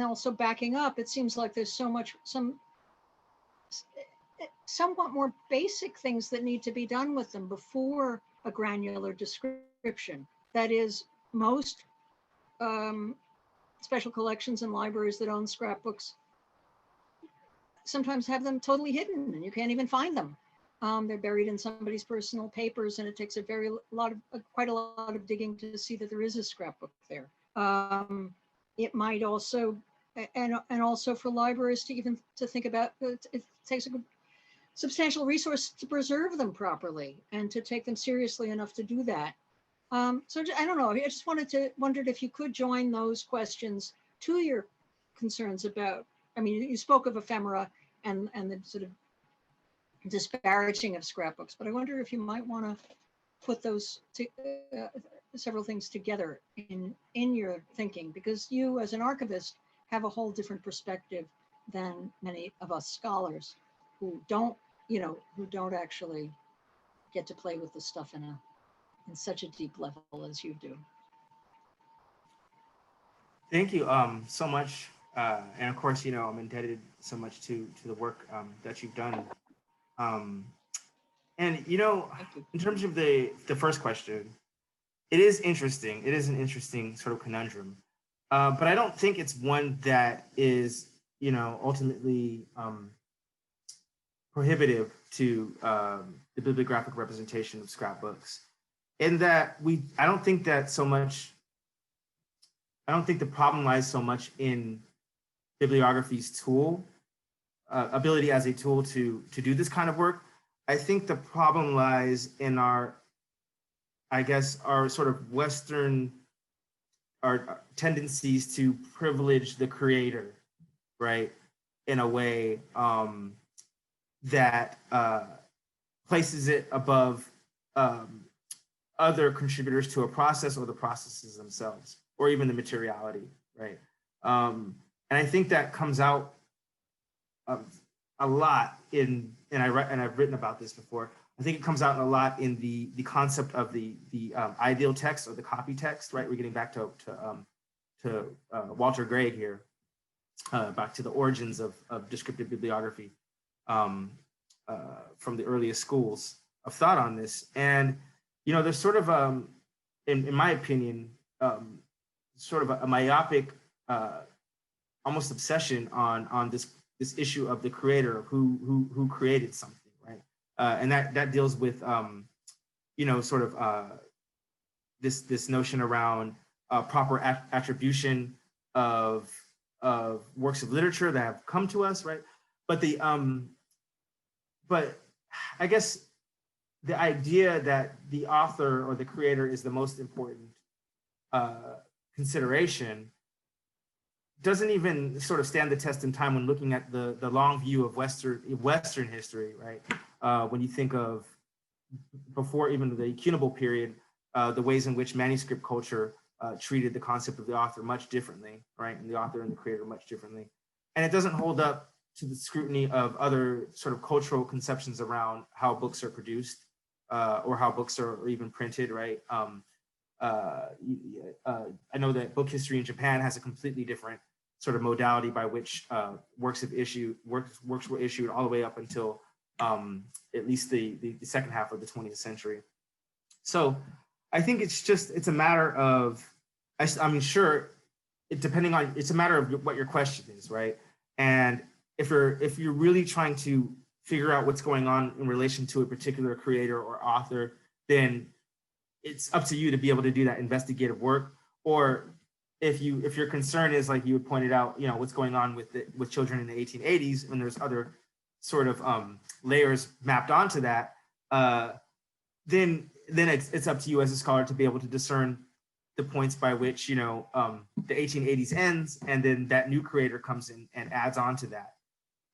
also backing up, it seems like there's some somewhat more basic things that need to be done with them before a granular description. That is, most special collections and libraries that own scrapbooks sometimes have them totally hidden and you can't even find them. They're buried in somebody's personal papers and it takes quite a lot of digging to see that there is a scrapbook there. It might also, and also for libraries to even to think about, it takes a substantial resource to preserve them properly and to take them seriously enough to do that. So I don't know, I just wondered if you could join those questions to your concerns about, I mean, you spoke of ephemera and the sort of disparaging of scrapbooks, but I wonder if you might want to put those several things together in your thinking, because you as an archivist have a whole different perspective than many of us scholars who don't, who don't actually get to play with the stuff in such a deep level as you do. Thank you so much. And of course, I'm indebted so much to the work that you've done. And, in terms of the first question, it is interesting. It is an interesting sort of conundrum. But I don't think it's one that is, ultimately prohibitive to the bibliographic representation of scrapbooks. In that I don't think the problem lies so much in bibliography's tool, ability as a tool to do this kind of work. I think the problem lies in our sort of Western, our tendencies to privilege the creator, right? In a way that places it above other contributors to a process or the processes themselves, or even the materiality, right? And I think that comes out a lot in, and I've written about this before. I think it comes out a lot in the concept of the ideal text or the copy text, right? We're getting back to Walter Gray here, back to the origins of descriptive bibliography from the earliest schools of thought on this. And there's sort of, in my opinion, sort of a myopic, almost obsession on this issue of the creator, who created something, right? And that deals with, sort of this notion around proper attribution of works of literature that have come to us, right? But but I guess the idea that the author or the creator is the most important consideration doesn't even sort of stand the test in time when looking at the long view of Western history, right? When you think of before even the cuneible period, the ways in which manuscript culture treated the concept of the author much differently, right? And the author and the creator much differently. And it doesn't hold up to the scrutiny of other sort of cultural conceptions around how books are produced or how books are even printed, right? I know that book history in Japan has a completely different sort of modality by which works were issued all the way up until at least the second half of the 20th century. So I think it's a matter of, I mean, sure, it's a matter of what your question is, right? And if you're really trying to figure out what's going on in relation to a particular creator or author, then it's up to you to be able to do that investigative work. Or if your concern is, like you had pointed out, what's going on with children in the 1880s, and there's other sort of layers mapped onto that, then it's up to you as a scholar to be able to discern the points by which the 1880s ends, and then that new creator comes in and adds on to that.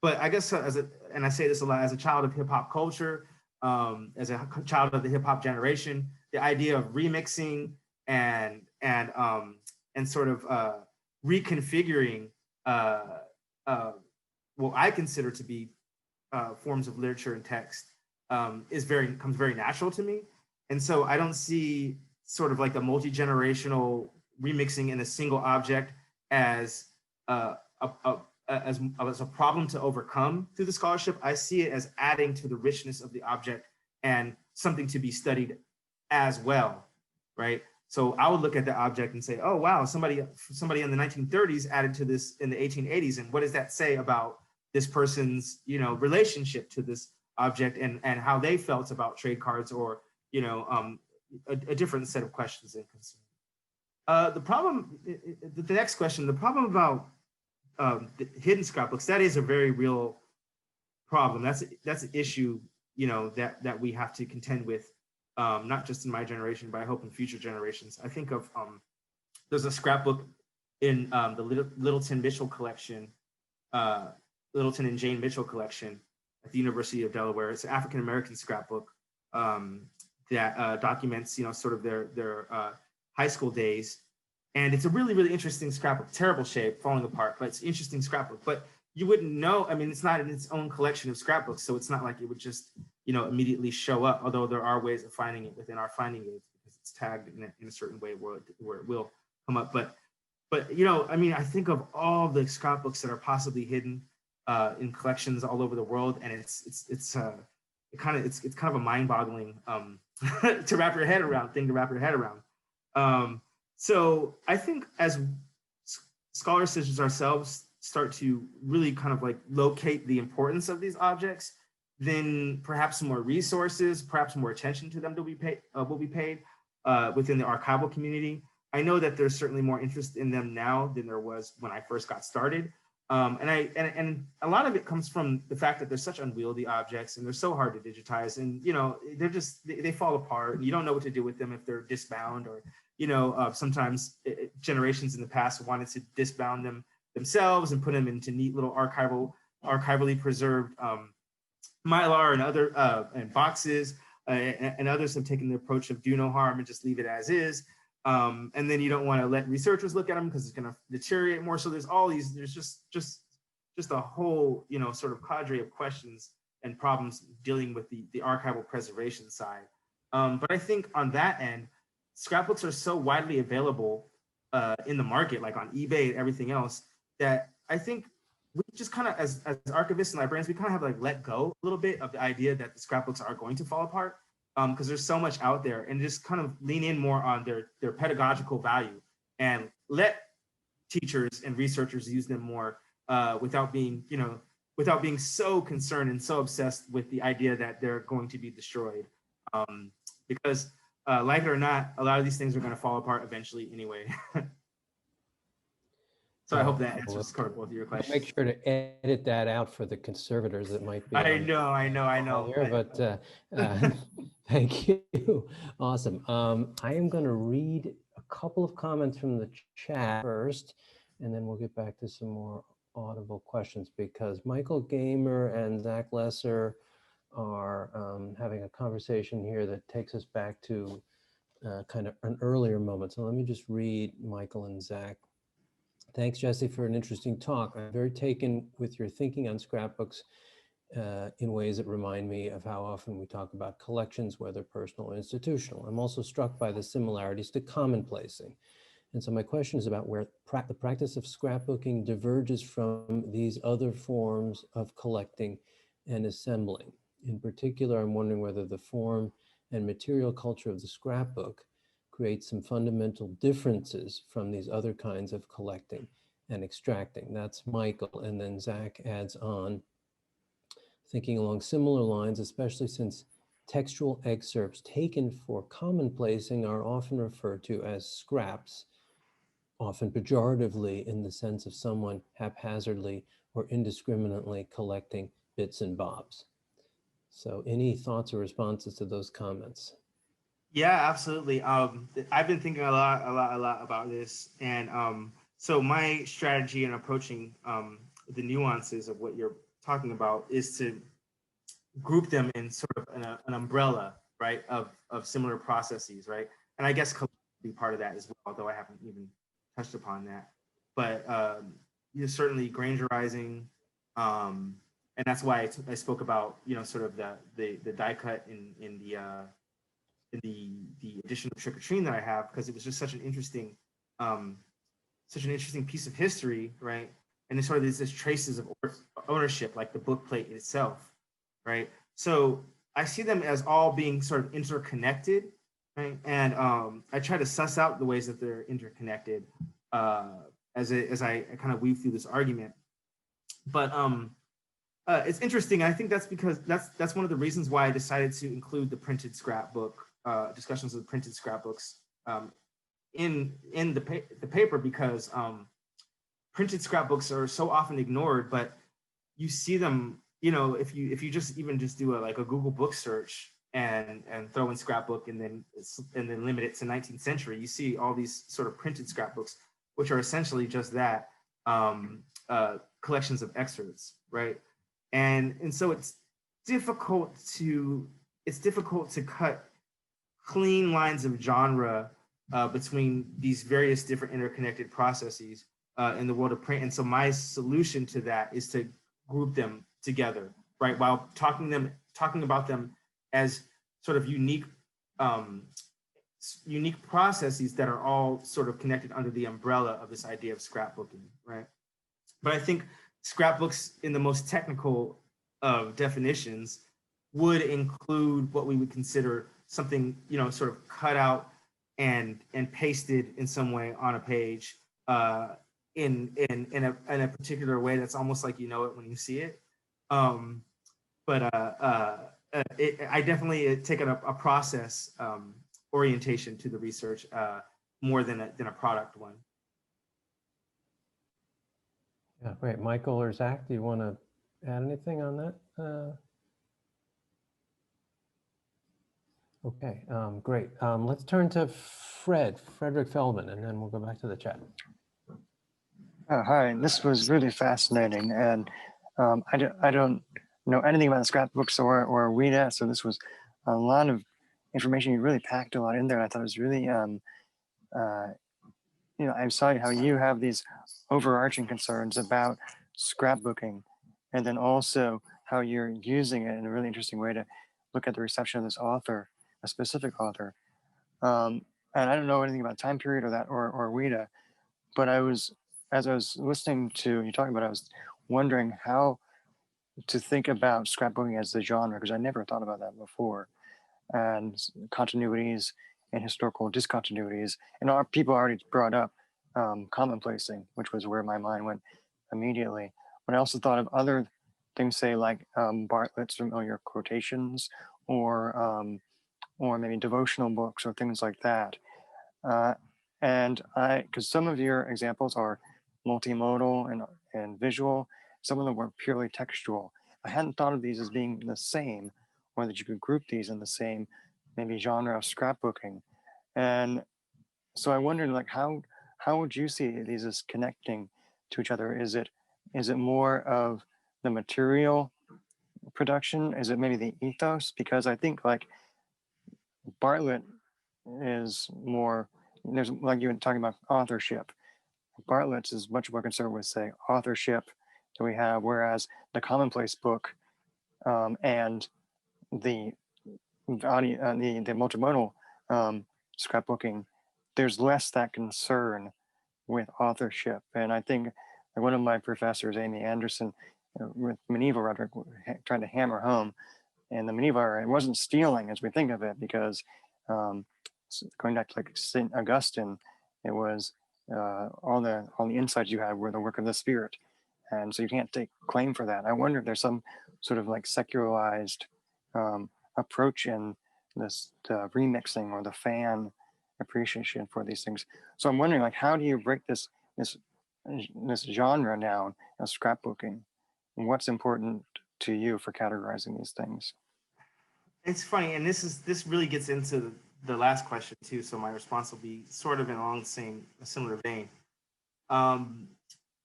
But I guess and I say this a lot, as a child of hip hop culture, as a child of the hip hop generation, the idea of remixing and sort of reconfiguring what I consider to be forms of literature and text comes very natural to me. And so I don't see sort of like a multi-generational remixing in a single object as a problem to overcome through the scholarship. I see it as adding to the richness of the object and something to be studied as well, right? So I would look at the object and say, oh, wow, somebody in the 1930s added to this in the 1880s. And what does that say about this person's, relationship to this object and how they felt about trade cards or, a different set of questions and concerns. The problem, the next question, the problem about the hidden scrapbooks, that is a very real problem. That's an issue, you know, that we have to contend with, not just in my generation, but I hope in future generations. I think of, there's a scrapbook in the Littleton Mitchell collection, Littleton and Jane Mitchell collection at the University of Delaware. It's an African-American scrapbook that documents, you know, sort of their high school days. And it's a really, really interesting scrapbook, terrible shape, falling apart, but it's an interesting scrapbook. But you wouldn't know, I mean, it's not in its own collection of scrapbooks, so it's not like it would just, you know, immediately show up, although there are ways of finding it within our finding aids because it's tagged in a certain way where it will come up. But you know, I mean, I think of all the scrapbooks that are possibly hidden in collections all over the world, and it's kind of a mind-boggling to wrap your head around. So I think as scholars such as ourselves start to really kind of like locate the importance of these objects, then perhaps more resources, perhaps more attention to them will be paid within the archival community. I know that there's certainly more interest in them now than there was when I first got started. And a lot of it comes from the fact that they're such unwieldy objects and they're so hard to digitize, and you know, they fall apart and you don't know what to do with them if they're disbound, or you know, sometimes generations in the past wanted to disbound them themselves and put them into neat little archivally preserved mylar and other and boxes, and others have taken the approach of do no harm and just leave it as is. And then you don't want to let researchers look at them because it's going to deteriorate more. So there's all these, there's just a whole, you know, sort of cadre of questions and problems dealing with the archival preservation side. But I think on that end, scrapbooks are so widely available in the market, like on eBay and everything else, that I think we just kind of, as archivists and librarians, we kind of have like let go a little bit of the idea that the scrapbooks are going to fall apart, because there's so much out there, and just kind of lean in more on their pedagogical value and let teachers and researchers use them more without being so concerned and so obsessed with the idea that they're going to be destroyed. Because like it or not, a lot of these things are going to fall apart eventually anyway. So I hope that answers both of your questions. Make sure to edit that out for the conservators that might be. I know. Here, but thank you. Awesome. I am going to read a couple of comments from the chat first, and then we'll get back to some more audible questions, because Michael Gamer and Zach Lesser are having a conversation here that takes us back to kind of an earlier moment. So let me just read Michael and Zach. Thanks, Jesse, for an interesting talk. I'm very taken with your thinking on scrapbooks in ways that remind me of how often we talk about collections, whether personal or institutional. I'm also struck by the similarities to commonplacing. And so my question is about where the practice of scrapbooking diverges from these other forms of collecting and assembling. In particular, I'm wondering whether the form and material culture of the scrapbook creates some fundamental differences from these other kinds of collecting and extracting. That's Michael. And then Zach adds on, thinking along similar lines, especially since textual excerpts taken for commonplacing are often referred to as scraps, often pejoratively in the sense of someone haphazardly or indiscriminately collecting bits and bobs. So any thoughts or responses to those comments? Yeah, absolutely. I've been thinking a lot about this. And so my strategy in approaching the nuances of what you're talking about is to group them in sort of an umbrella, right, of similar processes, right? And I guess collection would be part of that as well, although I haven't even touched upon that. But certainly Grangerizing, and that's why I spoke about, sort of the die cut in the edition of Trick or Treat that I have, because it was just such an interesting piece of history, right? And it sort of this traces of ownership, like the book plate itself, right? So I see them as all being sort of interconnected, right? And I try to suss out the ways that they're interconnected as I kind of weave through this argument. But it's interesting. I think that's because that's one of the reasons why I decided to include the printed scrapbook, discussions of the printed scrapbooks in the paper because printed scrapbooks are so often ignored, but you see them, you know, if you just do a Google book search and throw in scrapbook and then limit it to 19th century, you see all these sort of printed scrapbooks, which are essentially just that, collections of excerpts, right? And so it's difficult to cut clean lines of genre between these various different interconnected processes in the world of print. And so my solution to that is to group them together, right? While talking about them as sort of unique processes that are all sort of connected under the umbrella of this idea of scrapbooking, right? But I think scrapbooks in the most technical of definitions would include what we would consider something, you know, sort of cut out and pasted in some way on a page in a particular way that's almost like you know it when you see it. I definitely take a process orientation to the research more than a product one. Yeah, great. Michael or Zach, do you want to add anything on that? Okay, great. Let's turn to Frederick Feldman, and then we'll go back to the chat. Hi, this was really fascinating, and I don't know anything about the scrapbooks or Ouida, so this was a lot of information. You really packed a lot in there. I thought it was really, you know, I saw how you have these overarching concerns about scrapbooking, and then also how you're using it in a really interesting way to look at the reception of this author, a specific author. And I don't know anything about time period or that or Ouida, but as I was listening to you talking about it, I was wondering how to think about scrapbooking as the genre, because I never thought about that before, and continuities and historical discontinuities. And our people already brought up commonplacing, which was where my mind went immediately. But I also thought of other things, say like Bartlett's familiar quotations, or maybe devotional books or things like that. And because some of your examples are multimodal and visual, some of them were purely textual. I hadn't thought of these as being the same, or that you could group these in the same maybe genre of scrapbooking. And so I wondered, like, how would you see these as connecting to each other? Is it more of the material production? Is it maybe the ethos? Because I think like Bartlett is more, there's like you were talking about authorship. Bartlett's is much more concerned with, say, authorship that we have, whereas the commonplace book and the multimodal scrapbooking, there's less that concern with authorship. And I think one of my professors, Amy Anderson, with medieval rhetoric, trying to hammer home, and the medieval era, it wasn't stealing as we think of it, because going back to like St. Augustine, it was all the insights you had were the work of the spirit, and so you can't take claim for that. I wonder if there's some sort of like secularized approach in this remixing or the fan appreciation for these things. So I'm wondering, like, how do you break this genre down as scrapbooking, and what's important to you for categorizing these things? It's funny, and this really gets into the last question too. So my response will be sort of along a similar vein.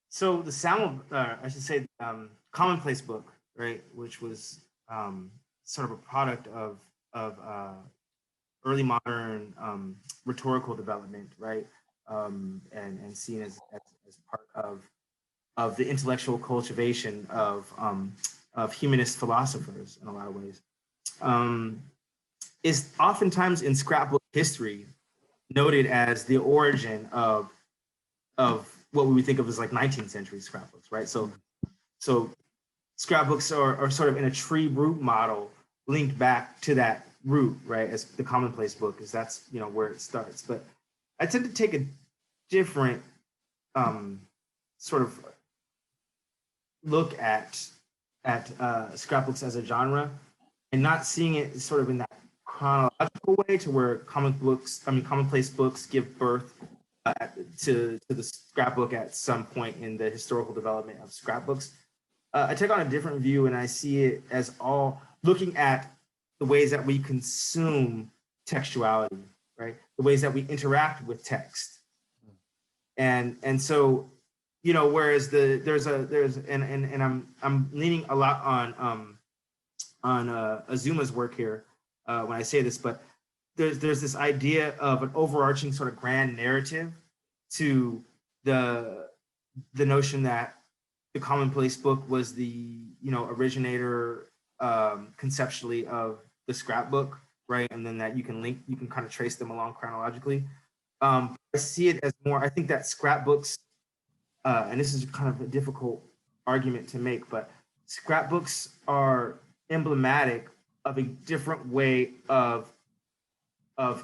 So the sound, I should say, commonplace book, right, which was sort of a product of early modern rhetorical development, right, and seen as part of the intellectual cultivation of humanist philosophers in a lot of ways. Is oftentimes in scrapbook history noted as the origin of what we would think of as like 19th century scrapbooks, right? So scrapbooks are sort of in a tree root model linked back to that root, right? As the commonplace book, because that's, you know, where it starts. But I tend to take a different sort of look at scrapbooks as a genre, and not seeing it sort of in that chronological way to where commonplace books give birth to the scrapbook at some point in the historical development of scrapbooks. I take on a different view, and I see it as all looking at the ways that we consume textuality, right? The ways that we interact with text. And so, you know, whereas I'm leaning a lot on Azuma's work here when I say this, but there's this idea of an overarching sort of grand narrative to the notion that the commonplace book was the, you know, originator conceptually of the scrapbook, right? And then that you can kind of trace them along chronologically. I see it as more, I think that scrapbooks, and this is kind of a difficult argument to make, but scrapbooks are emblematic of a different way of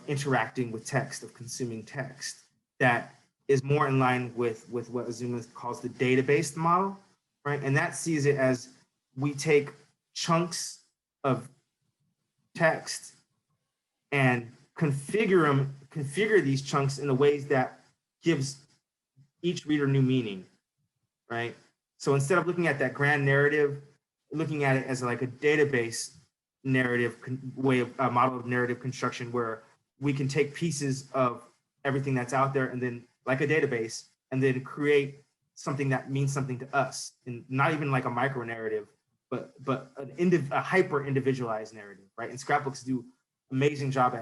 interacting with text, of consuming text, that is more in line with what Azuma calls the data-based model, right? And that sees it as we take chunks of text and configure these chunks in the ways that gives each reader new meaning, right? So instead of looking at that grand narrative, looking at it as like a database narrative way of model of narrative construction, where we can take pieces of everything that's out there and then like a database, and then create something that means something to us, and not even like a micro narrative, but a hyper individualized narrative, right? And scrapbooks do amazing job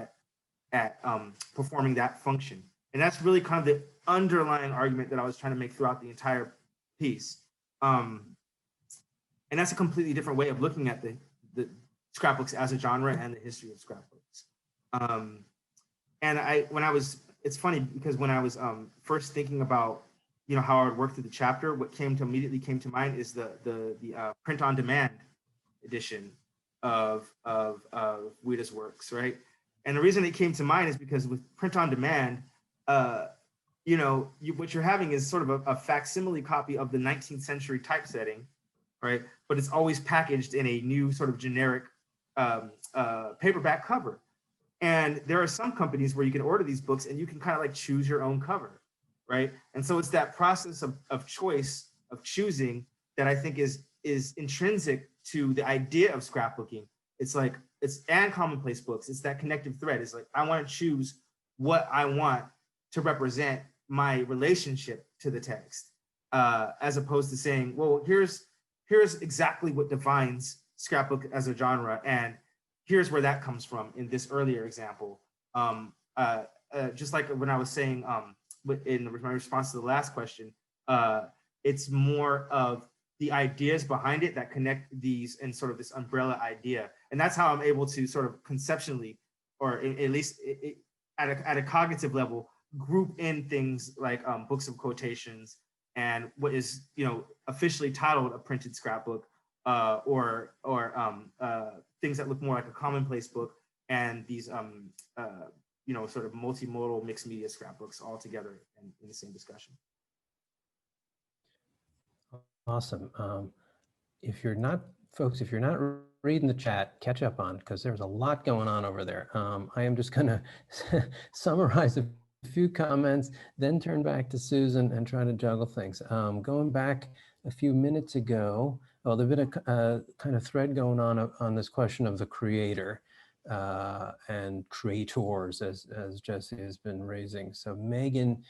at performing that function. And that's really kind of the underlying argument that I was trying to make throughout the entire piece. And that's a completely different way of looking at the scrapbooks as a genre and the history of scrapbooks. It's funny because when I was first thinking about, you know, how I would work through the chapter, what immediately came to mind is the print on demand edition of Ouida's works, right? And the reason it came to mind is because with print on demand, you know, what you're having is sort of a facsimile copy of the 19th century typesetting, right? But it's always packaged in a new sort of generic paperback cover. And there are some companies where you can order these books and you can kind of like choose your own cover, right? And so it's that process of choice, of choosing, that I think is intrinsic to the idea of scrapbooking. It's like, and commonplace books, it's that connective thread. It's like, I want to choose what I want to represent my relationship to the text, as opposed to saying, well, here's exactly what defines scrapbook as a genre, and here's where that comes from in this earlier example. Just like when I was saying in my response to the last question, it's more of the ideas behind it that connect these in sort of this umbrella idea. And that's how I'm able to sort of conceptually, or at least at a cognitive level, group in things like books of quotations and what is, you know, officially titled a printed scrapbook, or things that look more like a commonplace book, and these you know, sort of multimodal mixed media scrapbooks all together in the same discussion. Awesome. If you're not reading the chat, catch up on, because there's a lot going on over there. I am just going to summarize a few comments, then turn back to Susan and try to juggle things. Going back a few minutes ago, well, there's been a kind of thread going on this question of the creator and creators, as Jesse has been raising. So Megan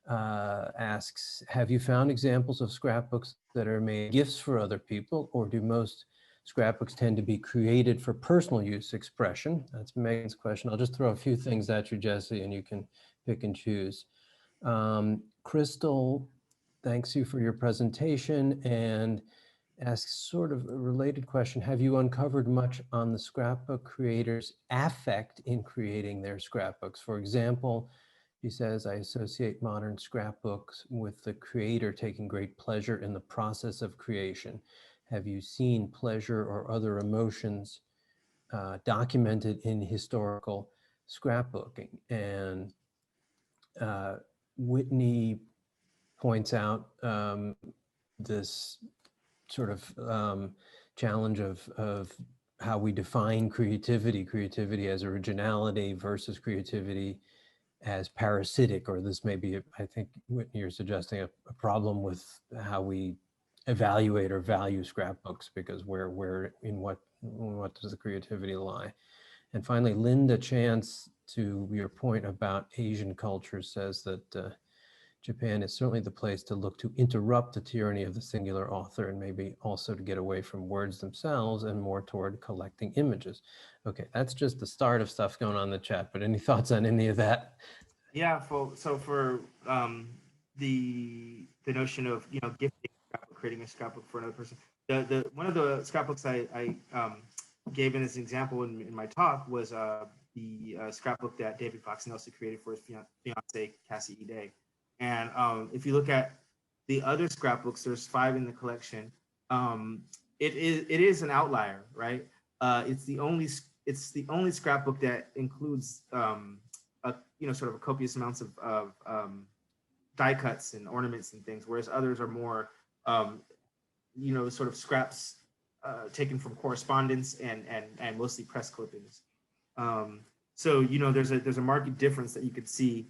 asks, have you found examples of scrapbooks that are made gifts for other people, or do most scrapbooks tend to be created for personal use expression? That's Megan's question. I'll just throw a few things at you, Jesse, and you can pick and choose. Crystal thanks you for your presentation and asks sort of a related question. Have you uncovered much on the scrapbook creator's affect in creating their scrapbooks? For example, he says, I associate modern scrapbooks with the creator taking great pleasure in the process of creation. Have you seen pleasure or other emotions documented in historical scrapbooking? And Whitney points out this sort of challenge of how we define creativity as originality versus creativity as parasitic, or this may be, I think, Whitney, you're suggesting a problem with how we evaluate or value scrapbooks, because where in what does the creativity lie? And finally, Linda Chance, to your point about Asian culture, says that Japan is certainly the place to look to interrupt the tyranny of the singular author, and maybe also to get away from words themselves and more toward collecting images. Okay, that's just the start of stuff going on in the chat, but any thoughts on any of that? Yeah, for the notion of, you know, gifting a scrapbook, creating a scrapbook for another person. The one of the scrapbooks I gave in as an example in my talk was the scrapbook that David Fox Nelson created for his fiance Cassie E. Day. And if you look at the other scrapbooks, there's 5 in the collection. It is an outlier, right? It's the only scrapbook that includes sort of a copious amounts of die cuts and ornaments and things, whereas others are more sort of scraps taken from correspondence and mostly press clippings. So there's a marked difference that you could see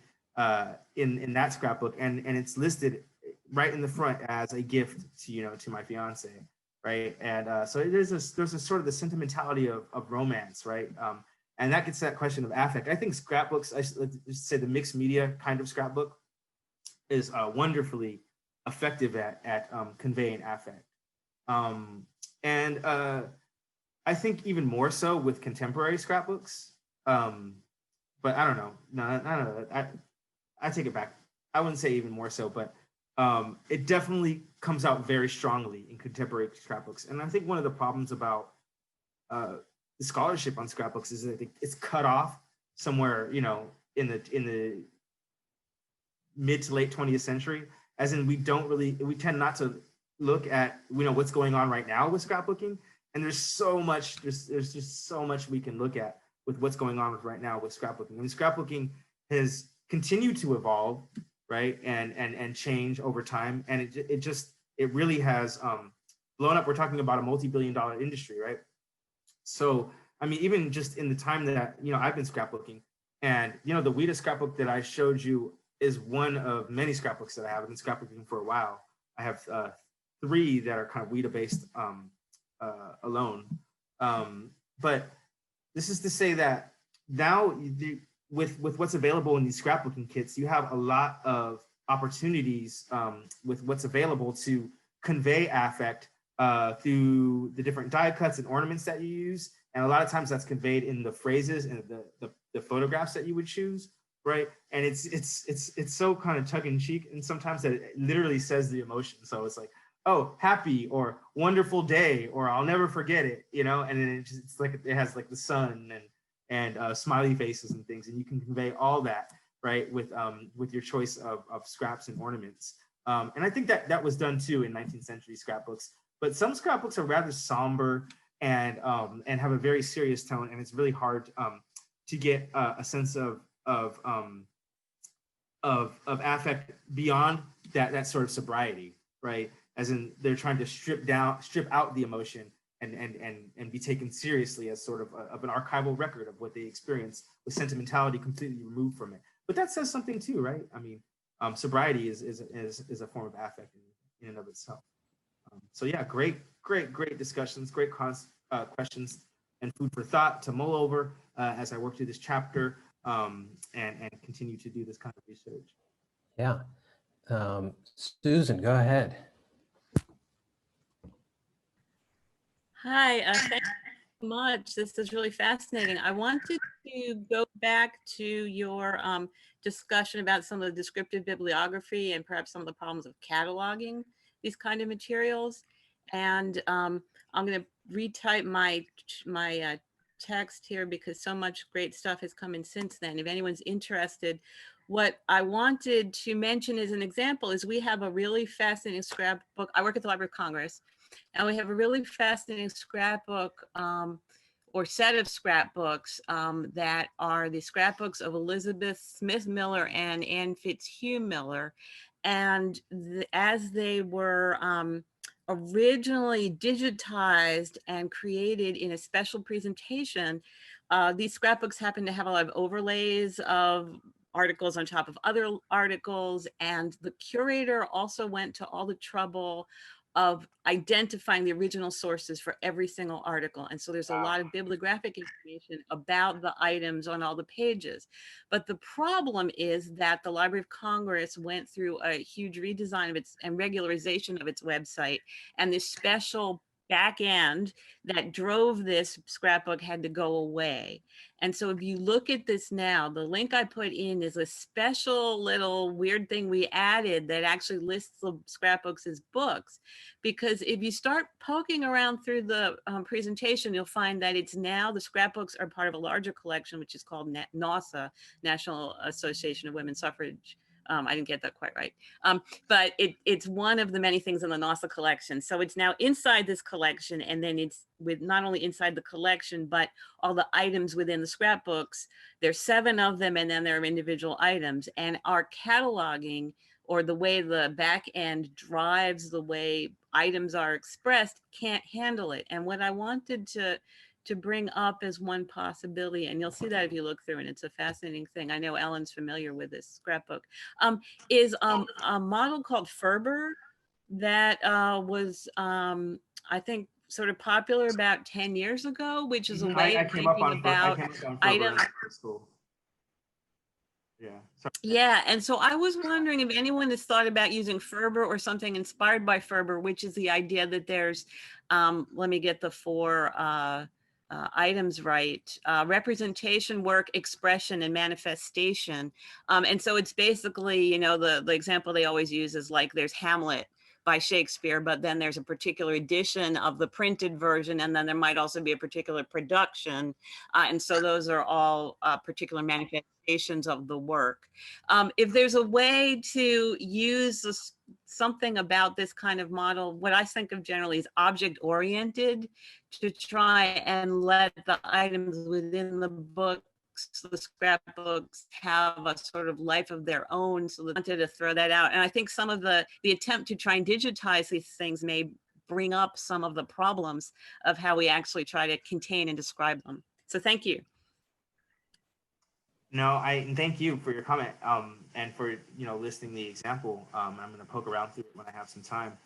in that scrapbook, and it's listed right in the front as a gift to my fiance, right? And so there's a sort of the sentimentality of romance, right? And that gets to that question of affect. I think scrapbooks, let's say the mixed media kind of scrapbook, is wonderfully effective at conveying affect. And I think even more so with contemporary scrapbooks. But I don't know. No, I don't know. I take it back. I wouldn't say even more so, but it definitely comes out very strongly in contemporary scrapbooks. And I think one of the problems about the scholarship on scrapbooks is that it's cut off somewhere, in the mid to late 20th century, as in we tend not to look at what's going on right now with scrapbooking. And there's just so much we can look at with what's going on right now with scrapbooking. I mean, scrapbooking has continued to evolve, right, and change over time, and it really has blown up. We're talking about a multi-billion-dollar industry, right? So I mean, even just in the time that I've been scrapbooking, and the Ouida scrapbook that I showed you is one of many scrapbooks that I have. I've been scrapbooking for a while. I have 3 that are kind of Ouida based alone. But this is to say that now with what's available in these scrapbooking kits, you have a lot of opportunities with what's available to convey affect through the different die cuts and ornaments that you use. And a lot of times that's conveyed in the phrases and the photographs that you would choose, right? And it's so kind of tongue in cheek, and sometimes that it literally says the emotion. So it's like, oh, happy, or wonderful day, or I'll never forget it, and then it's like it has like the sun and smiley faces and things, and you can convey all that, right, with your choice of scraps and ornaments. And I think that was done too in 19th century scrapbooks. But some scrapbooks are rather somber and have a very serious tone, and it's really hard to get a sense of affect beyond that sort of sobriety, right? As in, they're trying to strip out the emotion and be taken seriously as sort of an archival record of what they experienced, with sentimentality completely removed from it. But that says something too, right? I mean, sobriety is a form of affect in and of itself. So yeah, great discussions, great questions, and food for thought to mull over as I work through this chapter and continue to do this kind of research. Yeah. Susan, go ahead. Hi, thank you so much. This is really fascinating. I wanted to go back to your discussion about some of the descriptive bibliography and perhaps some of the problems of cataloging these kind of materials. And I'm going to retype my text here because so much great stuff has come in since then. If anyone's interested, what I wanted to mention as an example is we have a really fascinating scrapbook. I work at the Library of Congress, and we have a really fascinating scrapbook or set of scrapbooks that are the scrapbooks of Elizabeth Smith Miller and Anne Fitzhugh Miller. And as they were originally digitized and created in a special presentation, these scrapbooks happen to have a lot of overlays of articles on top of other articles. And the curator also went to all the trouble of identifying the original sources for every single article. And so there's a lot of bibliographic information about the items on all the pages. But the problem is that the Library of Congress went through a huge redesign of its and regularization of its website, and this special back end that drove this scrapbook had to go away. And so if you look at this now, the link I put in is a special little weird thing we added that actually lists the scrapbooks as books. Because if you start poking around through the presentation, you'll find that it's now the scrapbooks are part of a larger collection, which is called NAWSA, National Association of Women's Suffrage. I didn't get that quite right. But it's one of the many things in the NAWSA collection. So it's now inside this collection, and then it's with not only inside the collection, but all the items within the scrapbooks. There's 7 of them, and then there are individual items. And our cataloging, or the way the back end drives the way items are expressed, can't handle it. And what I wanted to bring up as one possibility, and you'll see that if you look through, and it's a fascinating thing. I know Ellen's familiar with this scrapbook, is a model called Ferber that was, I think, sort of popular about 10 years ago, which is a way of thinking about items. Yeah. Sorry. Yeah, and so I was wondering if anyone has thought about using Ferber or something inspired by Ferber, which is the idea that there's, let me get the 4 items right, representation, work, expression, and manifestation. And so it's basically, you know, the example they always use is like there's Hamlet by Shakespeare, but then there's a particular edition of the printed version, and then there might also be a particular production. And so those are all particular manifestations of the work. If there's a way to use something about this kind of model, what I think of generally is object-oriented, to try and let the items within the book, the scrapbooks, have a sort of life of their own. So I wanted to throw that out. And I think some of the attempt to try and digitize these things may bring up some of the problems of how we actually try to contain and describe them. So thank you. No, and thank you for your comment, and for, you know, listing the example. I'm going to poke around through it when I have some time.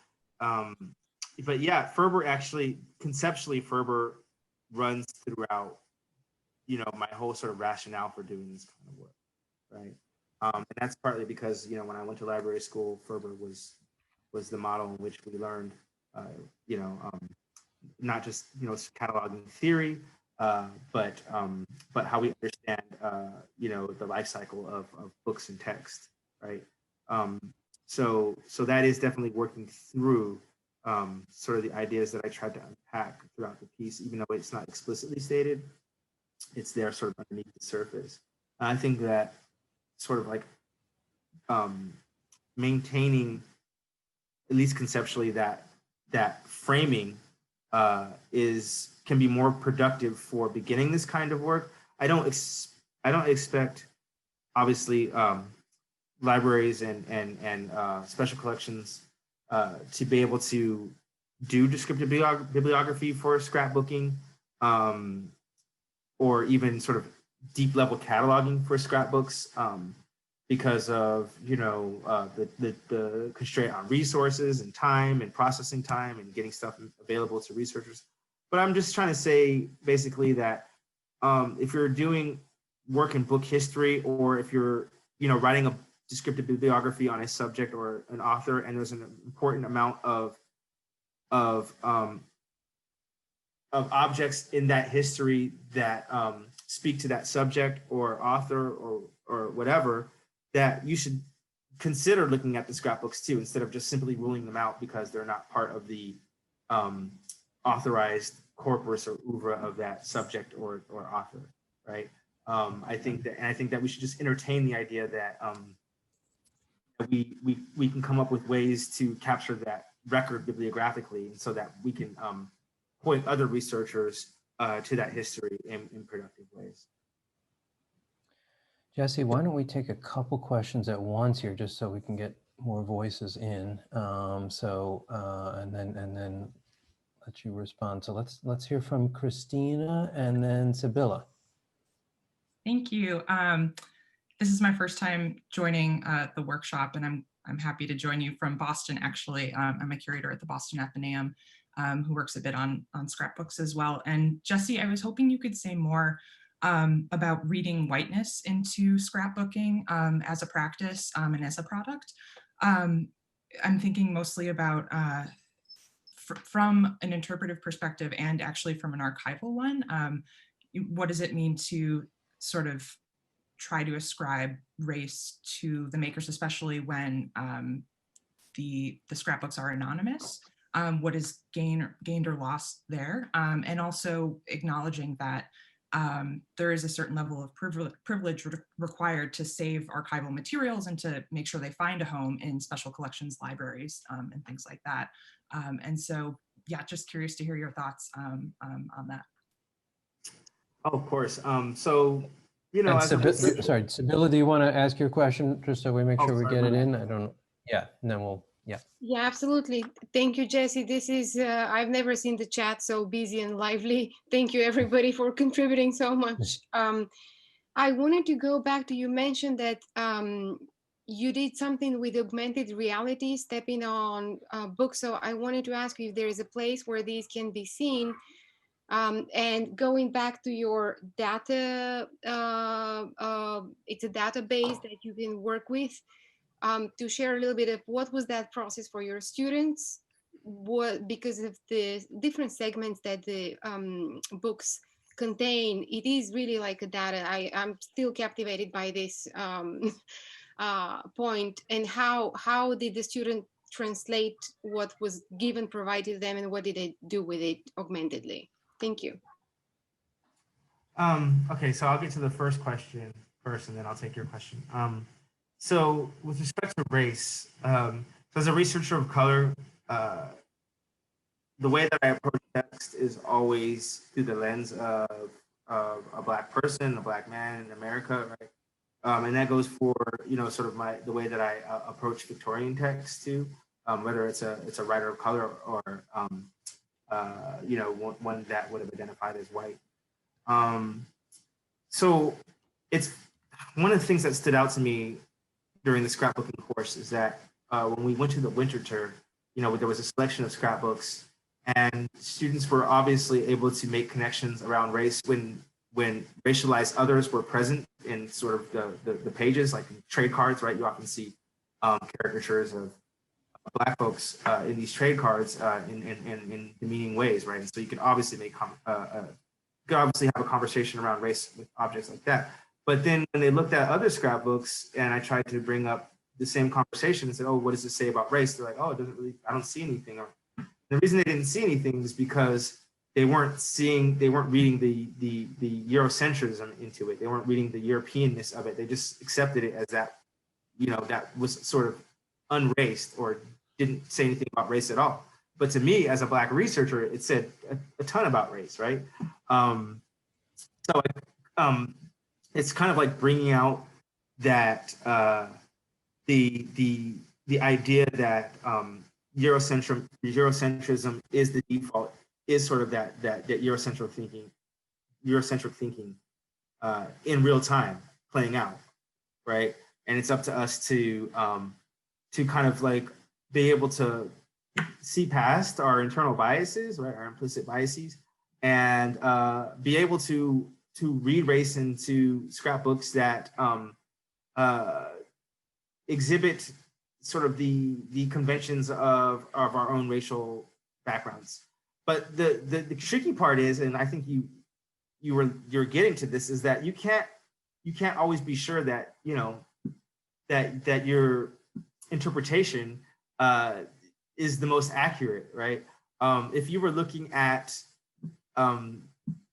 But yeah, Ferber actually, conceptually, Ferber runs throughout, you know, my whole sort of rationale for doing this kind of work, right? And that's partly because, you know, when I went to library school, Ferber was the model in which we learned, you know, not just, you know, cataloging theory, but how we understand, you know, the life cycle of books and text, right? So that is definitely working through sort of the ideas that I tried to unpack throughout the piece, even though it's not explicitly stated, it's there sort of underneath the surface. I think that sort of like maintaining, at least conceptually, that framing can be more productive for beginning this kind of work. I don't expect, obviously, libraries and special collections to be able to do descriptive bibliography for scrapbooking, or even sort of deep level cataloging for scrapbooks, because of, you know, the constraint on resources and time and processing time and getting stuff available to researchers. But I'm just trying to say basically that if you're doing work in book history, or if you're, you know, writing a descriptive bibliography on a subject or an author, and there's an important amount of objects in that history that speak to that subject or author or whatever, that you should consider looking at the scrapbooks too, instead of just simply ruling them out because they're not part of the authorized corpus or oeuvre of that subject or author, right? I think that we should just entertain the idea that we can come up with ways to capture that record bibliographically, so that we can point other researchers to that history in productive ways. Jesse, why don't we take a couple questions at once here, just so we can get more voices in. And then let you respond. So let's hear from Christina and then Sibylla. Thank you. This is my first time joining the workshop, and I'm happy to join you from Boston, actually. I'm a curator at the Boston Athenaeum who works a bit on scrapbooks as well. And Jesse, I was hoping you could say more about reading whiteness into scrapbooking as a practice and as a product. I'm thinking mostly about from an interpretive perspective and actually from an archival one. What does it mean to sort of try to ascribe race to the makers, especially when the scrapbooks are anonymous? What is gained or lost there? And also acknowledging that there is a certain level of privilege required to save archival materials and to make sure they find a home in special collections libraries and things like that. And so, yeah, just curious to hear your thoughts on that. Oh, of course. So, you know, sorry, Sibylla, do you want to ask your question just so we make sure we sorry, get it go in? I don't know. Yeah, and then we'll, yeah. Yeah, absolutely. Thank you, Jesse. This is, I've never seen the chat so busy and lively. Thank you, everybody, for contributing so much. I wanted to go back to, you mentioned that you did something with augmented reality, stepping on books. So I wanted to ask you if there is a place where these can be seen. And going back to your data, it's a database that you can work with. To share a little bit of what was that process for your students, because of the different segments that the books contain, it is really like a data. I'm still captivated by this point. And how did the student translate what was given, provided to them, and what did they do with it augmentedly? Thank you. Okay, so I'll get to the first question first, and then I'll take your question. So with respect to race, so as a researcher of color, the way that I approach text is always through the lens of a Black person, a Black man in America, right? And that goes for, you know, sort of the way that I approach Victorian text too, whether it's a writer of color or you know, one that would have identified as white. So it's one of the things that stood out to me during the scrapbooking course is that when we went to the literature, you know, there was a selection of scrapbooks, and students were obviously able to make connections around race when racialized others were present in sort of the pages, like trade cards, right? You often see caricatures of Black folks in these trade cards in demeaning ways, right? And so you can obviously have a conversation around race with objects like that. But then when they looked at other scrapbooks and I tried to bring up the same conversation and said, oh, what does it say about race? They're like, oh, it doesn't really, I don't see anything. The reason they didn't see anything is because they weren't reading the Eurocentrism into it. They weren't reading the Europeanness of it. They just accepted it as that, you know, that was sort of unraced or didn't say anything about race at all. But to me, as a Black researcher, it said a ton about race, right? It's kind of like bringing out that the idea that Eurocentrism is the default, is sort of that Eurocentric thinking in real time playing out, right? And it's up to us to kind of like be able to see past our internal biases, right, our implicit biases, and be able to read race into scrapbooks that exhibit sort of the conventions of our own racial backgrounds. But the tricky part is, and I think you're getting to this, is that you can't always be sure that, you know, that your interpretation is the most accurate, right? If you were looking at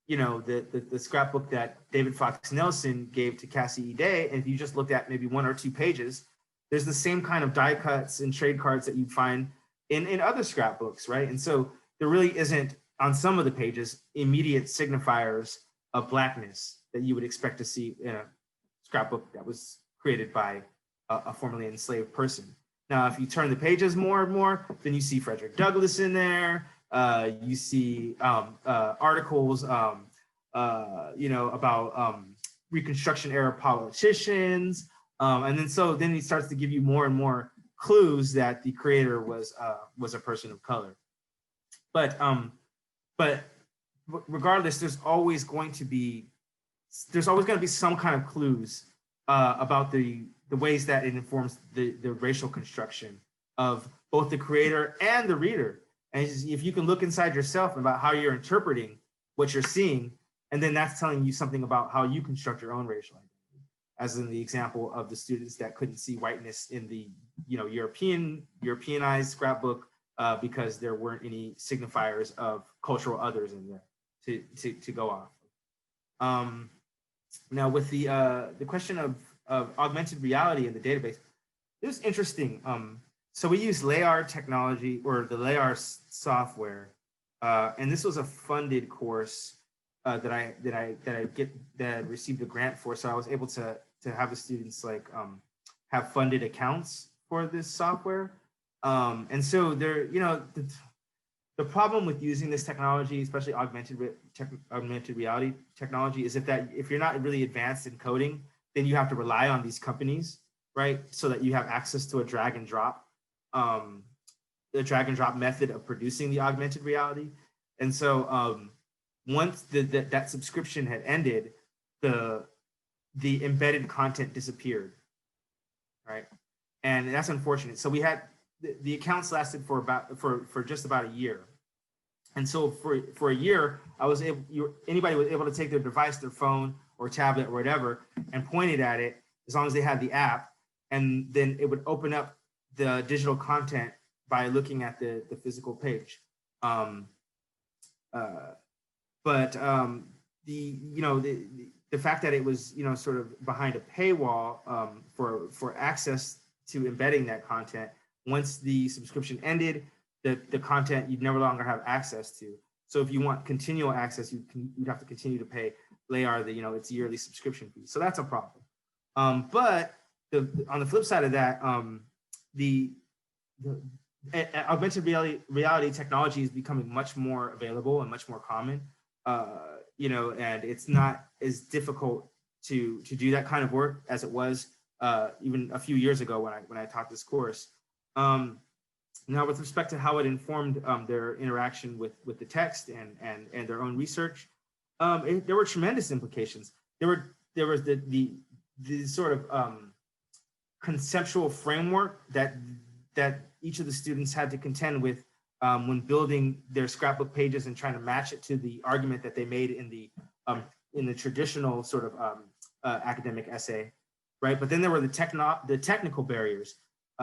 you know, the scrapbook that David Fox Nelson gave to Cassie E. Day, and if you just looked at maybe one or two pages, there's the same kind of die cuts and trade cards that you'd find in other scrapbooks, right? And so there really isn't, on some of the pages, immediate signifiers of Blackness that you would expect to see in a scrapbook that was created by a formerly enslaved person. Now, if you turn the pages more and more, then you see Frederick Douglass in there. You see articles, you know, about Reconstruction era politicians. And then he starts to give you more and more clues that the creator was a person of color. But regardless, there's always going to be some kind of clues about the ways that it informs the racial construction of both the creator and the reader. And if you can look inside yourself about how you're interpreting what you're seeing, and then that's telling you something about how you construct your own racial identity, as in the example of the students that couldn't see whiteness in the Europeanized scrapbook because there weren't any signifiers of cultural others in there to go off. Now with the question of augmented reality in the database, it was interesting. So we use LAR technology, or the LAR software, and this was a funded course that I received a grant for. So I was able to have the students have funded accounts for this software. And so there, the problem with using this technology, especially augmented reality technology, is if you're not really advanced in coding, then you have to rely on these companies, right? So that you have access to a drag and drop method of producing the augmented reality. And so once that subscription had ended, the embedded content disappeared, right? And that's unfortunate. So we had the accounts lasted for just about a year. And so for a year, anybody was able to take their device, their phone or tablet or whatever, and point it at it as long as they had the app, and then it would open up the digital content by looking at the physical page. The fact that it was sort of behind a paywall for access to embedding that content, once the subscription ended, the content you'd never longer have access to. So if you want continual access, you'd have to continue to pay LAR its yearly subscription fee. So that's a problem. But on the flip side of that, the augmented reality technology is becoming much more available and much more common. And it's not as difficult to do that kind of work as it was even a few years ago when I taught this course. Now, with respect to how it informed their interaction with the text and their own research, there were tremendous implications. There was the sort of conceptual framework that each of the students had to contend with when building their scrapbook pages and trying to match it to the argument that they made in the traditional sort of academic essay, right? But then there were the technical barriers.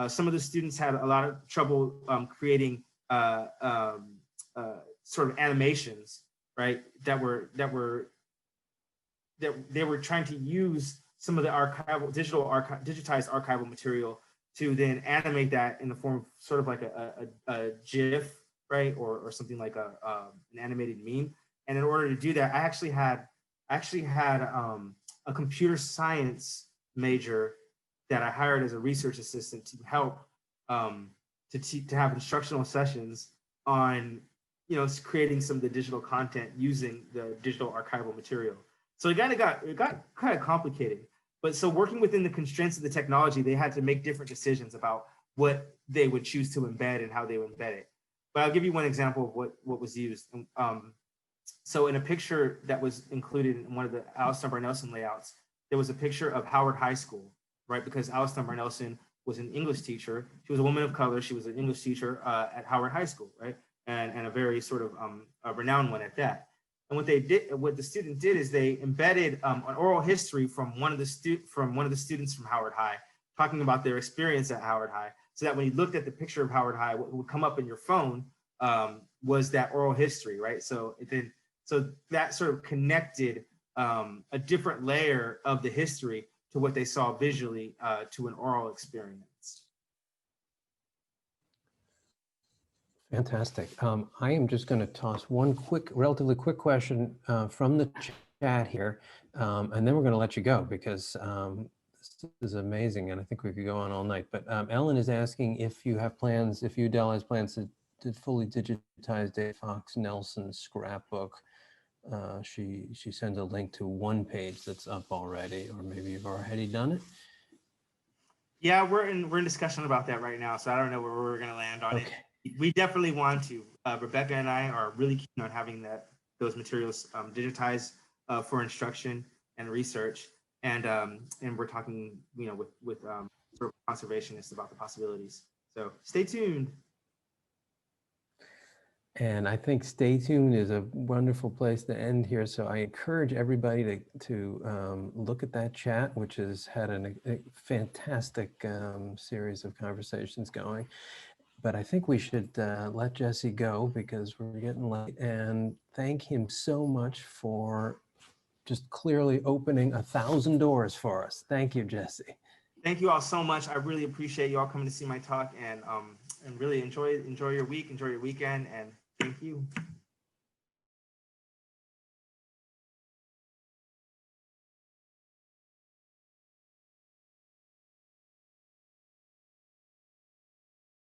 Some of the students had a lot of trouble creating sort of animations, right? They were trying to use some of the digitized archival material to then animate that in the form of sort of like a GIF, right, or something like an animated meme. And in order to do that, I actually had a computer science major that I hired as a research assistant to help to have instructional sessions on creating some of the digital content using the digital archival material. So it got kind of complicated. But so working within the constraints of the technology, they had to make different decisions about what they would choose to embed and how they would embed it. But I'll give you one example of what was used. So in a picture that was included in one of the Alice Dunbar Nelson layouts, there was a picture of Howard High School, right? Because Alice Dunbar Nelson was an English teacher. She was a woman of color. She was an English teacher at Howard High School, right? And a very sort of a renowned one at that. And what the student did is they embedded an oral history from one of the students from Howard High, talking about their experience at Howard High, so that when you looked at the picture of Howard High, what would come up in your phone was that oral history, right? So that sort of connected a different layer of the history to what they saw visually to an oral experience. Fantastic. I am just going to toss one relatively quick question from the chat here, and then we're going to let you go because this is amazing, and I think we could go on all night. But Ellen is asking if you have plans, if UDEL has plans to fully digitize Dave Fox Nelson's scrapbook she sends a link to one page that's up already, or maybe you've already done it. Yeah, we're in discussion about that right now, so I don't know where we're going to land on it. We definitely want to. Rebecca and I are really keen on having those materials digitized for instruction and research, and we're talking, with sort of conservationists about the possibilities. So stay tuned. And I think stay tuned is a wonderful place to end here. So I encourage everybody to look at that chat, which has had a fantastic series of conversations going. But I think we should let Jesse go because we're getting late, and thank him so much for just clearly opening 1,000 doors for us. Thank you, Jesse. Thank you all so much. I really appreciate you all coming to see my talk, and really enjoy your week, enjoy your weekend, and thank you.